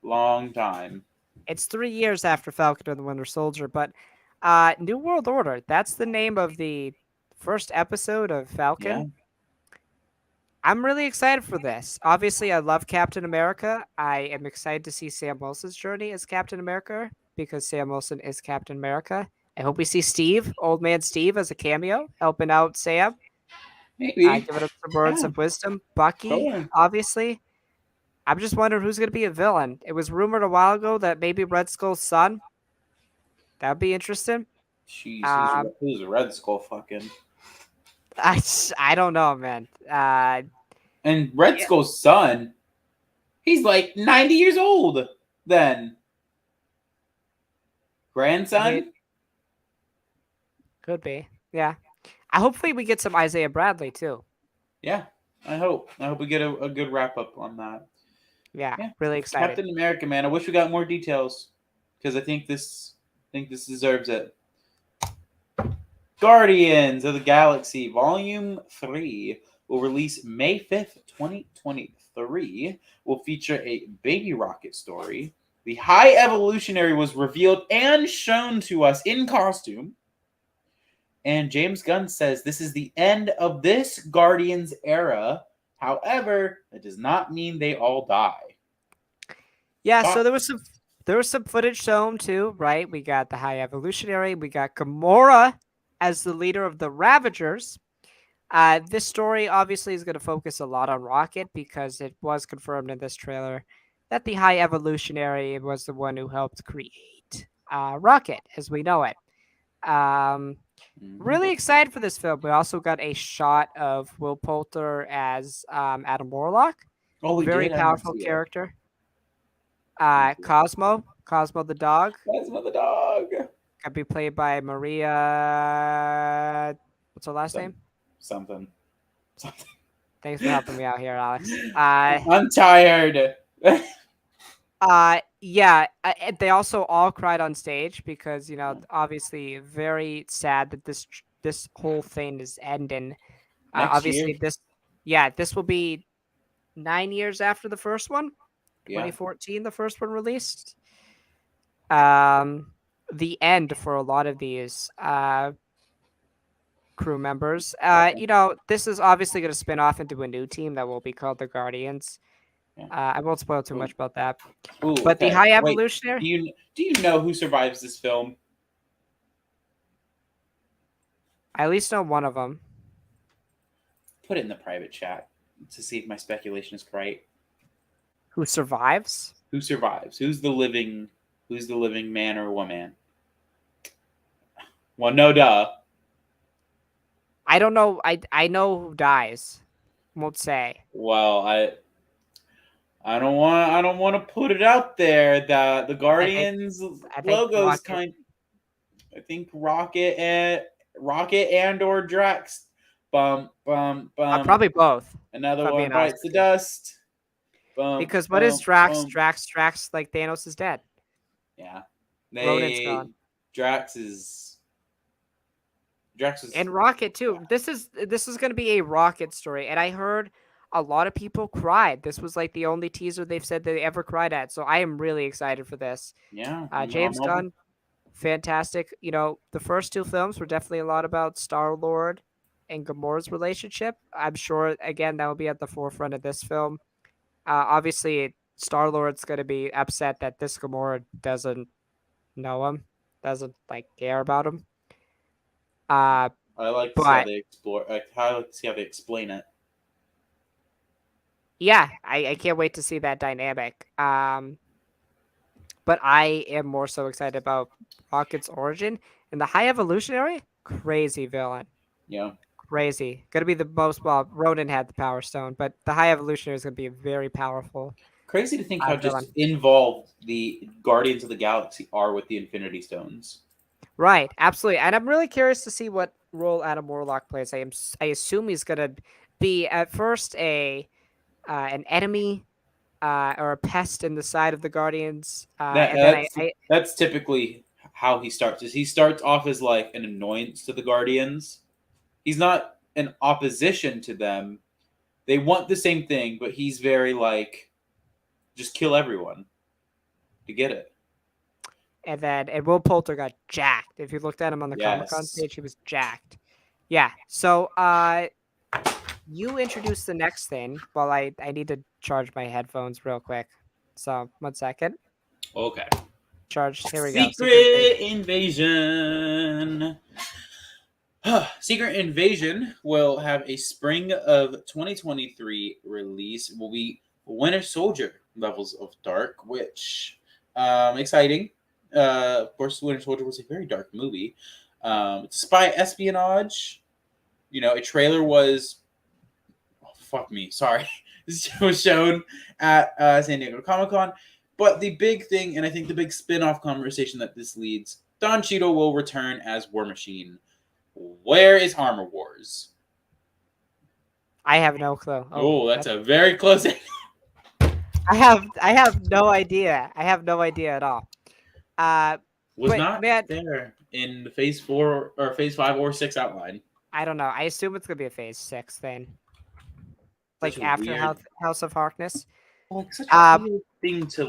Long time. It's 3 years after Falcon and the Winter Soldier, but New World Order, that's the name of the first episode of Falcon. Yeah. I'm really excited for this. Obviously, I love Captain America. I am excited to see Sam Wilson's journey as Captain America because Sam Wilson is Captain America. I hope we see Steve, Old Man Steve, as a cameo, helping out Sam. Maybe. Giving him some words of wisdom. Bucky, Sure. obviously. I'm just wondering who's going to be a villain. It was rumored a while ago that maybe Red Skull's son. That would be interesting. Jeez, who's Red Skull fucking? I don't know, man. And Red Skull's son, he's like 90 years old then. Grandson? Could be. Yeah. Hopefully we get some Isaiah Bradley too. Yeah, I hope. I hope we get a good wrap up on that. Yeah, really excited. Captain America, man. I wish we got more details because I think this deserves it. Guardians of the Galaxy Volume 3 will release May 5th, 2023. Will feature a Baby Rocket story. The High Evolutionary was revealed and shown to us in costume. And James Gunn says this is the end of this Guardians era. However, that does not mean they all die. Yeah, so there was there was some footage shown too, right? We got the High Evolutionary. We got Gamora as the leader of the Ravagers. This story obviously is going to focus a lot on Rocket because it was confirmed in this trailer that the High Evolutionary was the one who helped create Rocket as we know it. Um, really excited for this film. We also got a shot of Will Poulter as Adam Warlock. Oh, we Very did. I didn't powerful see it. character. Thank you. Cosmo the dog, That's the dog. could be played by Maria. What's her last name? Something. Thanks for helping me out here, Alex. I'm tired. Yeah. They also all cried on stage because obviously very sad that this whole thing is ending. Next Obviously year. this will be 9 years after the first one. Yeah. 2014, the first one released. The end for a lot of these crew members. This is obviously going to spin off into a new team that will be called the Guardians. Yeah. I won't spoil too much about that. Ooh, But the okay. High Wait, Evolutionary. do you know who survives this film? I at least know one of them. Put it in the private chat to see if my speculation is right. Who survives? Who survives? Who's the living man or woman? Well, no duh. I don't know. I know who dies. Won't say. Well, I don't want to put it out there that the Guardians I think logo is Rocket. I think Rocket and or Drax. Probably both. Another if I'm one being bites honest the with you. dust. Because what is Drax? Drax like Thanos is dead. Yeah. Ronan's gone. Drax is And Rocket too. Yeah. This is going to be a Rocket story, and I heard a lot of people cried. This was like the only teaser they've said they ever cried at. So I am really excited for this. Yeah. James Gunn, fantastic. The first two films were definitely a lot about Star-Lord and Gamora's relationship. I'm sure again that will be at the forefront of this film. Obviously, Star-Lord's going to be upset that this Gamora doesn't know him, doesn't care about him. I like to see how they explore. I like to see how they explain it. Yeah, I can't wait to see that dynamic. But I am more so excited about Rocket's origin and the High Evolutionary. Crazy villain. Yeah. Crazy. Gonna be the most. Well, Ronan had the Power Stone, but the High Evolutionary is gonna be very powerful. Crazy to think how just involved the Guardians of the Galaxy are with the Infinity Stones. Right, absolutely, and I'm really curious to see what role Adam Warlock plays. I assume he's gonna be at first an enemy or a pest in the side of the Guardians. That's typically how he starts. He starts off as like an annoyance to the Guardians. He's not an opposition to them. They want the same thing, but he's very just kill everyone to get it. And Will Poulter got jacked. If you looked at him on the Comic-Con stage, he was jacked. Yeah. So you introduce the next thing. Well, I need to charge my headphones real quick. So 1 second. Okay. Charge. Here we go. Secret Invasion. Secret Invasion will have a spring of 2023 release. Will be Winter Soldier levels of dark, which exciting. Of course, Winter Soldier was a very dark movie. It's spy espionage. A trailer was. Oh, fuck me. Sorry. This was shown at San Diego Comic-Con. But the big thing, and I think the big spin-off conversation that this leads, Don Cheadle will return as War Machine. Where is Armor Wars? I have no clue. Oh, that's a very close. I have no idea. I have no idea at all. Was not there in the Phase 4 or Phase 5 or 6 outline. I don't know. I assume it's gonna be a Phase 6 thing. After House of Harkness. Such a weird thing to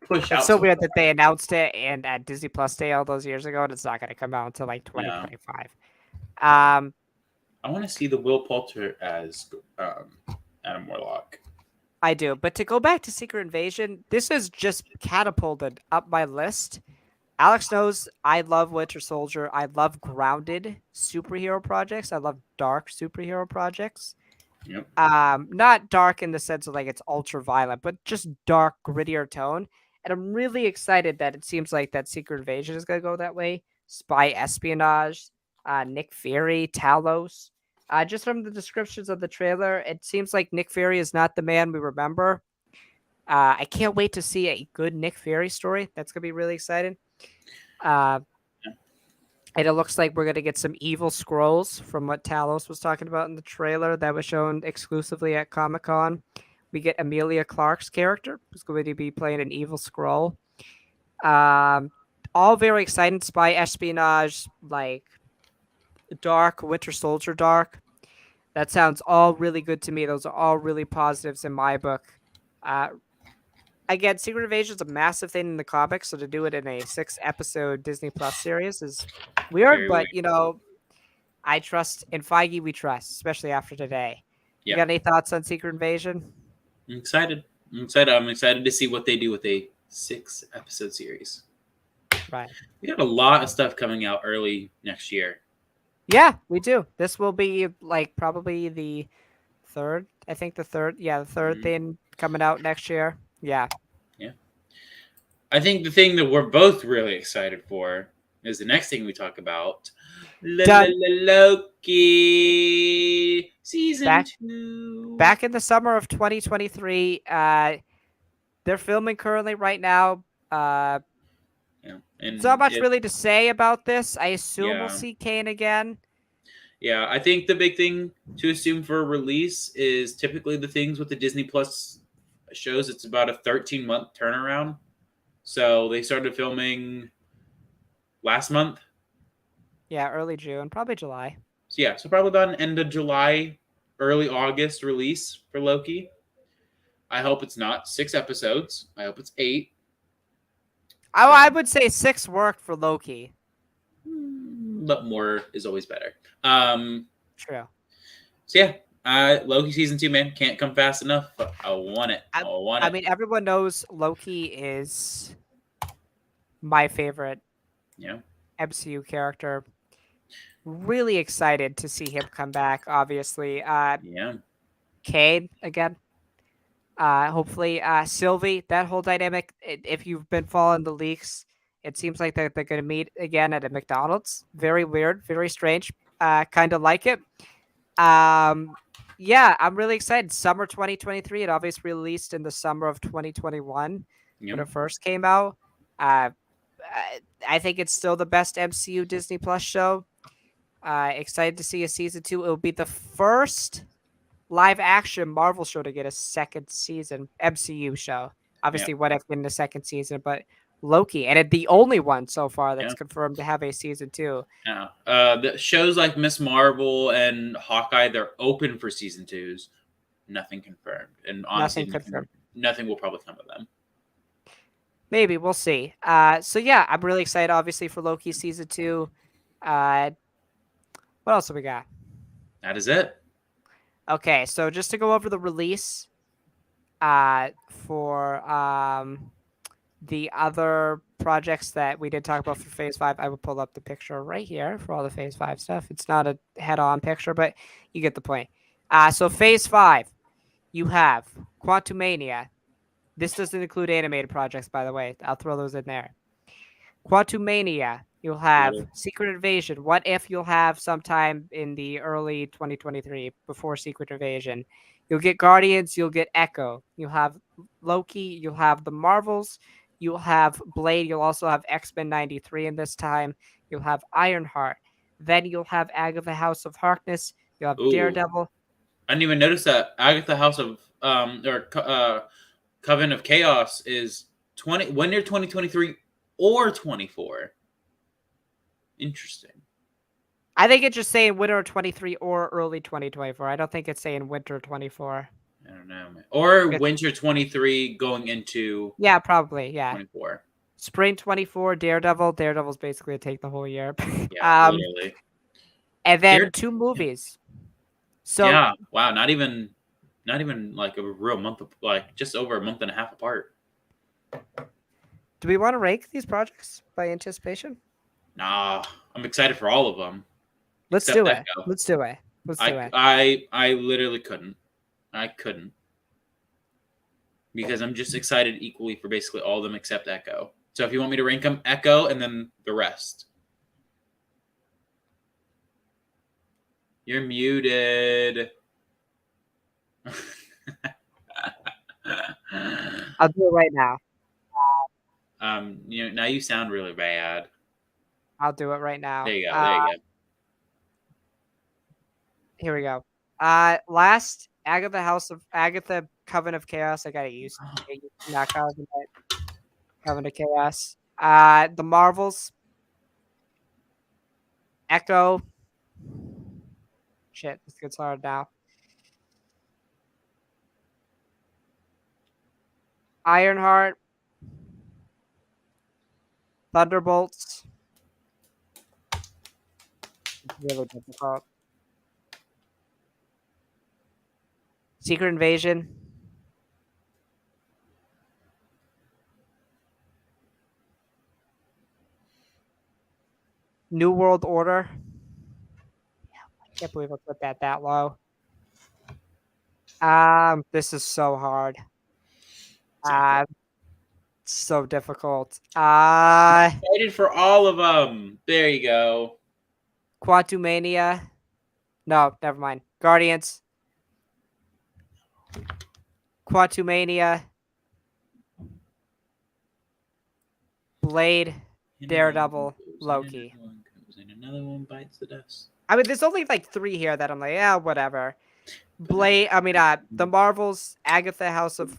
push out. It's so weird that they announced it and at Disney Plus Day all those years ago, and it's not going to come out until 2025. I want to see the Will Poulter as Adam Warlock. I do. But to go back to Secret Invasion, this has just catapulted up my list. Alex knows I love Winter Soldier. I love grounded superhero projects. I love dark superhero projects. Yep. Not dark in the sense of like it's ultra violent, but just dark, grittier tone. And I'm really excited that it seems like that Secret Invasion is gonna go that way. Spy espionage, Nick Fury, Talos. Just from the descriptions of the trailer, it seems like Nick Fury is not the man we remember. I can't wait to see a good Nick Fury story. That's gonna be really exciting. Uh, and it looks like we're gonna get some evil scrolls from what Talos was talking about in the trailer that was shown exclusively at Comic-Con. We get Emilia Clarke's character, who's going to be playing an evil scroll. All very exciting spy espionage, like dark Winter Soldier dark. That sounds all really good to me. Those are all really positives in my book. Again, Secret Invasion is a massive thing in the comics, so to do it in a 6-episode Disney Plus series is weird, Very but weird. I trust in Feige. We trust, especially after today. Yeah. You got any thoughts on Secret Invasion? I'm excited. I'm excited to see what they do with a 6-episode series. Right. We got a lot of stuff coming out early next year. Yeah, we do. This will be like probably the third. I think the third. Yeah, the 3rd thing coming out next year. Yeah. Yeah. I think the thing that we're both really excited for is the next thing we talk about. Loki season 2. Back in the summer of 2023. They're filming currently right now. Yeah. And not much really to say about this. I assume we'll see Kane again. Yeah, I think the big thing to assume for a release is typically the things with the Disney Plus shows. It's about a 13-month turnaround. So they started filming last month. Yeah, early June, probably July. So yeah, so probably about an end of July, early August release for Loki. I hope it's not 6 episodes. I hope it's 8. Oh, I would say 6 worked for Loki. But more is always better. True. So yeah, Loki season 2, man, can't come fast enough. But I want it. I mean, everyone knows Loki is my favorite MCU character. Really excited to see him come back. Obviously, Kane again. Hopefully, Sylvie. That whole dynamic. If you've been following the leaks, it seems like they're going to meet again at a McDonald's. Very weird, very strange. Kind of like it. Yeah, I'm really excited. Summer 2023. It obviously released in the summer of 2021 when it first came out. I think it's still the best MCU Disney Plus show. Excited to see a season 2. It will be the first live action Marvel show to get a second season MCU show. Obviously, What If in the second season, but Loki, and the only one so far that's confirmed to have a season 2. Yeah. The shows like Miss Marvel and Hawkeye, they're open for season 2s. Nothing confirmed. And honestly, nothing will probably come of them. Maybe. We'll see. So yeah, I'm really excited, obviously, for Loki season 2. What else have we got? That is it. Okay, so just to go over the release for the other projects that we did talk about for Phase 5, I will pull up the picture right here for all the Phase 5 stuff. It's not a head-on picture, but you get the point. So Phase 5, you have Quantumania. This doesn't include animated projects, by the way. I'll throw those in there. Quantumania. You'll have Secret Invasion. What If you'll have sometime in the early 2023 before Secret Invasion. You'll get Guardians. You'll get Echo. You'll have Loki. You'll have the Marvels. You'll have Blade. You'll also have X-Men 93 in this time. You'll have Ironheart. Then you'll have Agatha House of Harkness. You'll have Daredevil. I didn't even notice that Agatha House of Coven of Chaos is when near 2023 or 24. Interesting. I think it's just saying winter 23 or early 2024. I don't think it's saying winter 24. I don't know, man. Or winter 23 going into probably 24. Spring 24, Daredevil. Daredevil's basically take the whole year. Literally. And then 2 movies. So wow, not even not even like a real month, like just over a month and a half apart. Do we want to rank these projects by anticipation? Nah, I'm excited for all of them. Let's Except do it. Echo. Let's do it. Let's do it. I literally couldn't. I couldn't. Because I'm just excited equally for basically all of them except Echo. So if you want me to rank them, Echo and then the rest. You're muted. I'll do it right now. Now you sound really bad. I'll do it right now. There you go. There you go. Here we go. Last Agatha Coven of Chaos. I gotta use not Coven, but Coven of Chaos. The Marvels. Echo. Shit, this gets hard now. Ironheart. Thunderbolts. It's really difficult. Secret Invasion. New World Order. I can't believe I put that low. This is so hard. So difficult. Excited for all of them. There you go. Quantumania. No, never mind. Guardians. Quantumania. Blade. Daredevil. Loki. Another one bites the dust. I mean, there's only like 3 here that I'm like, yeah, whatever. Blade. I mean, the Marvels, Agatha, House of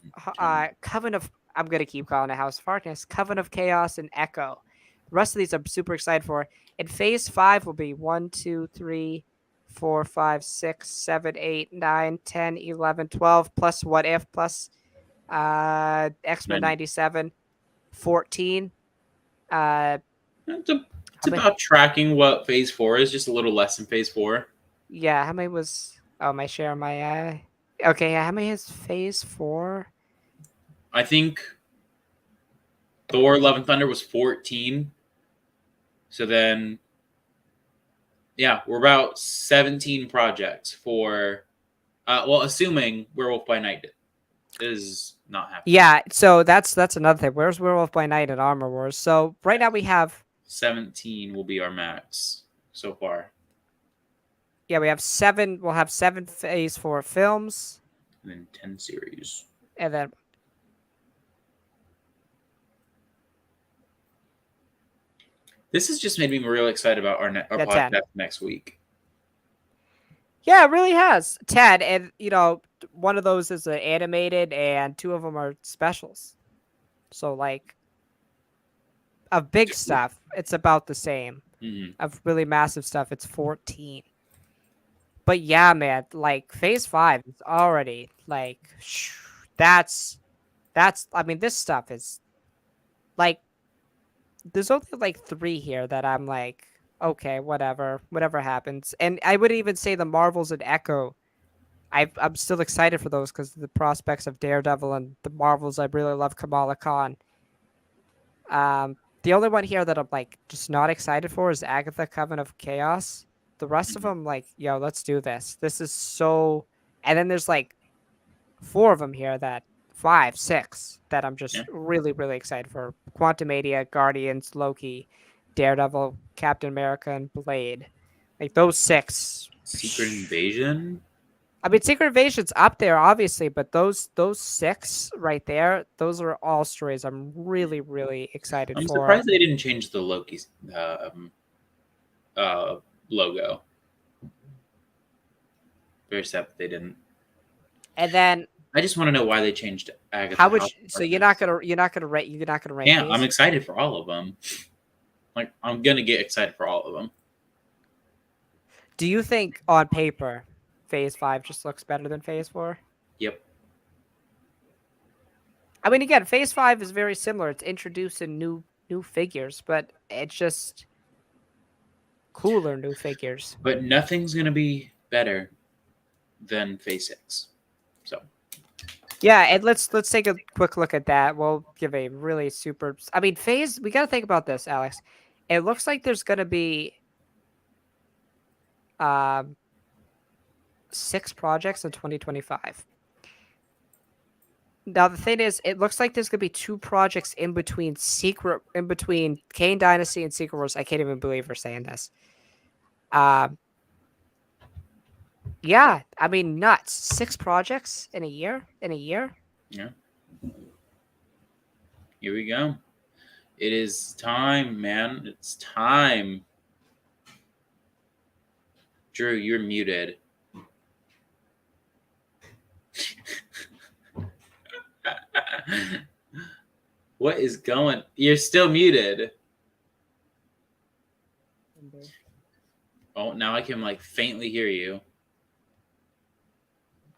Coven of. I'm gonna keep calling it House of Harkness. Coven of Chaos and Echo. The rest of these I'm super excited for. And Phase 5 will be 1, 2, 3, 4, 5, 6, 7, 8, 9, 10, 11, 12 plus What If plus X-Men 97, 14. It's about tracking what Phase 4 is, just a little less than Phase 4. Yeah, how many was? Oh, my share, my okay. Yeah, how many is Phase 4? I think Thor: Love and Thunder was 14. So then, yeah, we're about 17 projects for, assuming Werewolf by Night is not happening. Yeah, so that's another thing. Where's Werewolf by Night and Armor Wars? So right now we have 17 will be our max so far. Yeah, we have 7. We'll have 7 Phase 4 films. And then 10 series. And then this has just made me really excited about our podcast 10. Next week. Yeah, it really has. 10. And, one of those is animated and 2 of them are specials. So, like, of big stuff, it's about the same. Mm-hmm. Of really massive stuff, it's 14. But yeah, man, like, Phase 5 is already, like, that's, I mean, this stuff is, like, there's only, like, 3 here that I'm like, okay, whatever happens. And I would even say the Marvels and Echo, I'm still excited for those because the prospects of Daredevil and the Marvels, I really love Kamala Khan. The only one here that I'm, like, just not excited for is Agatha Coven of Chaos. The rest of them, like, yo, let's do this. This is so... And then there's, like, 4 of them here 5, 6, that I'm just really, really excited for. Quantumania, Guardians, Loki, Daredevil, Captain America, and Blade. Like, those 6. Secret Invasion? I mean, Secret Invasion's up there, obviously, but those 6 right there, those are all stories I'm really, really excited for. I'm surprised they didn't change the Loki's logo. Very sad that they didn't. And then I just want to know why they changed Agatha. How would so you're not gonna rank? Yeah, these? I'm excited for all of them. Like, I'm gonna get excited for all of them. Do you think on paper, Phase 5 just looks better than Phase 4? Yep. I mean, again, Phase 5 is very similar. It's introducing new figures, but it's just cooler new figures. But nothing's gonna be better than Phase 6. So Yeah, and let's take a quick look at that. We'll give a really super. I mean, phase. We got to think about this, Alex. It looks like there's going to be um 6 projects in 2025. Now the thing is, it looks like there's gonna be 2 projects in between Kane Dynasty and Secret Wars. I can't even believe we're saying this. Um, yeah, I mean nuts. 6 projects in a year. yeah, here we go. It is time, man. It's time. Drew, you're muted. What is going? You're still muted. Oh, now I can like faintly hear you.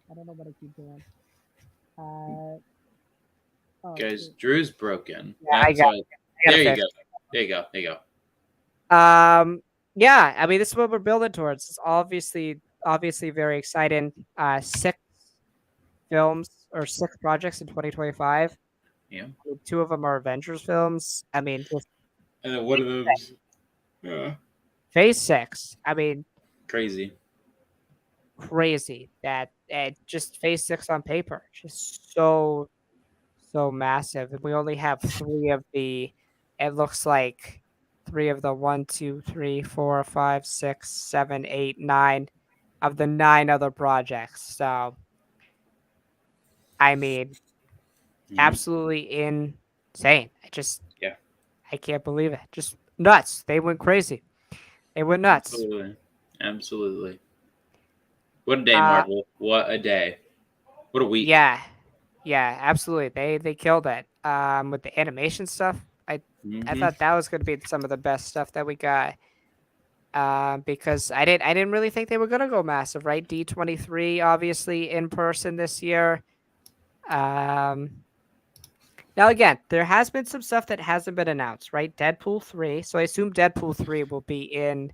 I don't know what I keep doing. Guys, Drew's broken. Yeah, I got There you fix. go. There you go. There you go. Yeah, I mean this is what we're building towards. It's obviously very exciting. 6 films or 6 projects in 2025. Yeah. 2 of them are Avengers films. I mean, just And then what are those? Yeah. Phase 6. I mean, Crazy. that just Phase 6 on paper. Just so massive. And we only have 3 of the. It looks like 3 of the 1, 2, 3, 4, 5, 6, 7, 8, 9 of the 9 other projects. So, I mean, absolutely insane. Yeah. I can't believe it. Just nuts. They went crazy. They went nuts. Absolutely. What a day, Marvel. What a day. What a week. Yeah, absolutely. They killed it. With the animation stuff, I thought that was going to be some of the best stuff that we got. Because I didn't really think they were going to go massive, right? D23 obviously in person this year. Now again, there has been some stuff that hasn't been announced, right? Deadpool 3. So I assume Deadpool 3 will be in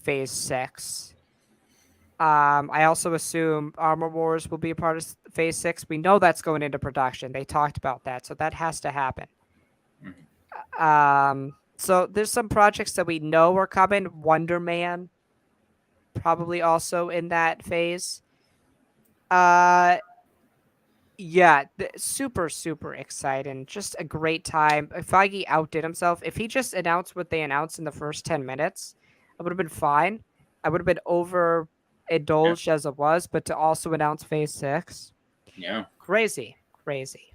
Phase 6. I also assume Armor Wars will be a part of Phase 6. We know that's going into production. They talked about that, so that has to happen. So there's some projects that we know are coming. Wonder Man, probably also in that phase. Yeah, super, super exciting. Just a great time. Feige outdid himself. If he just announced what they announced in the first 10 minutes, I would have been fine. I would have been overindulged as it was, but to also announce Phase 6. Yeah. Crazy. Absolutely.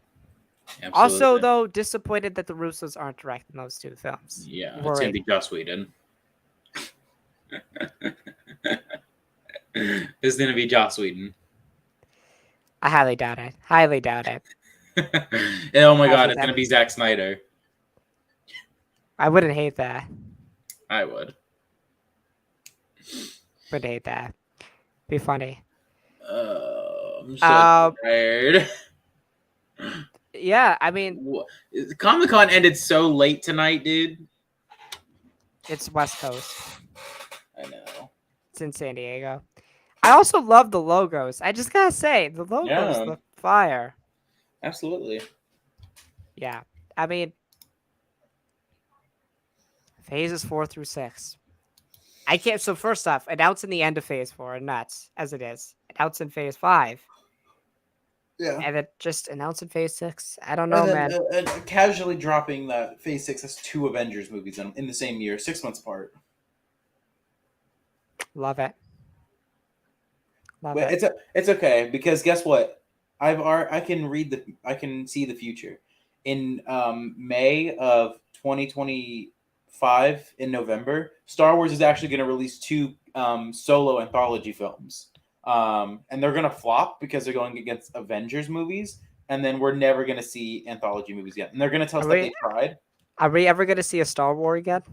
Also, though, disappointed that the Russos aren't directing those 2 films. Yeah, it's going to be Joss Whedon. It's going to be Joss Whedon. I highly doubt it. Oh my god, it's going to be Zack Snyder. I wouldn't hate that. I would. Would hate that. Be funny. I'm so tired. Yeah, I mean, Comic-Con ended so late tonight, dude. It's West Coast. I know. It's in San Diego. I also love the logos. I just gotta say, the logos look fire. Absolutely. Yeah, I mean, phases 4 through 6. I can't. So first off, announcing the end of Phase 4, nuts as it is. Announcing Phase 5. Yeah. And then just announcing Phase 6. I don't know, man. Casually dropping that Phase 6 has 2 Avengers movies in the same year, 6 months apart. Love it. But it's okay because guess what? I can see the future. In May of 2025 in November, Star Wars is actually going to release 2 solo anthology films. And they're going to flop because they're going against Avengers movies, and then we're never going to see anthology movies again. And they're going to tell us that they tried. Are we ever going to see a Star Wars again?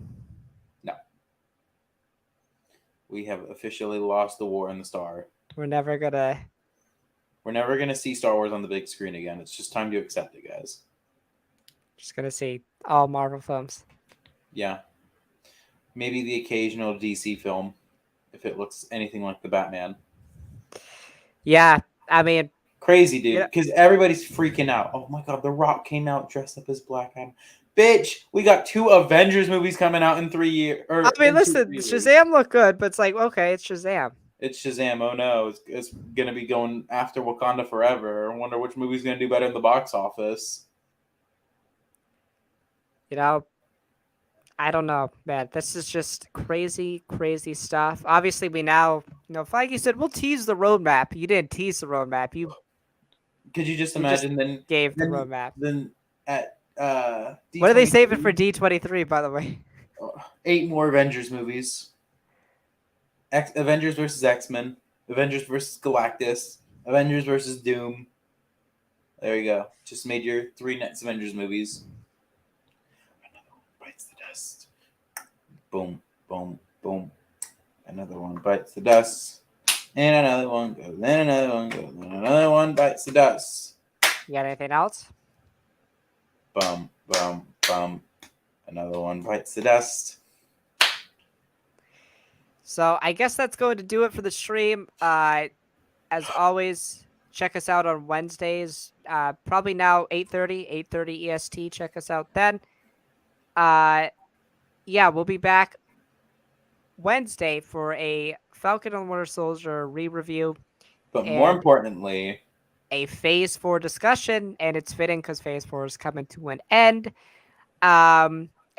No. We have officially lost the war in the Star. We're never gonna see Star Wars on the big screen again. It's just time to accept it, guys. Just gonna see all Marvel films. Yeah. Maybe the occasional DC film, if it looks anything like the Batman. Yeah, I mean, Crazy, dude. Yeah. Because everybody's freaking out. Oh my god, The Rock came out dressed up as Black Adam. Bitch, we got 2 Avengers movies coming out in 3 years. I mean, listen, Shazam looked good, but it's like, okay, it's Shazam. It's Shazam. Oh no, it's gonna be going after Wakanda Forever. I wonder which movie's gonna do better in the box office. You know, I don't know, man. This is just crazy, crazy stuff. Obviously, we now, Feige said we'll tease the roadmap. You didn't tease the roadmap. You Could you just You just imagine then gave the then, roadmap. then at What are they saving D23, for D23, by the way? 8 more Avengers movies. Avengers versus X-Men, Avengers versus Galactus, Avengers versus Doom. There you go. Just made your 3 next Avengers movies. Another one bites the dust. Boom, boom, boom. Another one bites the dust. And another one goes. Then another one goes. Then another one bites the dust. You got anything else? Bum, bum, bum. Another one bites the dust. So I guess that's going to do it for the stream. As always, check us out on Wednesdays. Probably now 8:30 EST. Check us out then. Yeah, we'll be back Wednesday for a Falcon and Winter Soldier re-review, But more And- importantly, a Phase 4 discussion, and it's fitting because Phase 4 is coming to an end.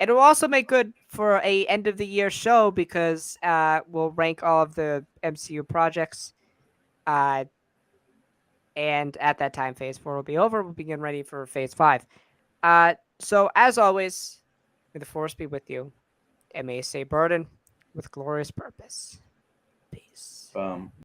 It'll also make good for a end of the year show because we'll rank all of the MCU projects. And at that time, Phase 4 will be over. We'll begin ready for Phase 5. So as always, may the Force be with you, and may you stay burdened with glorious purpose. Peace.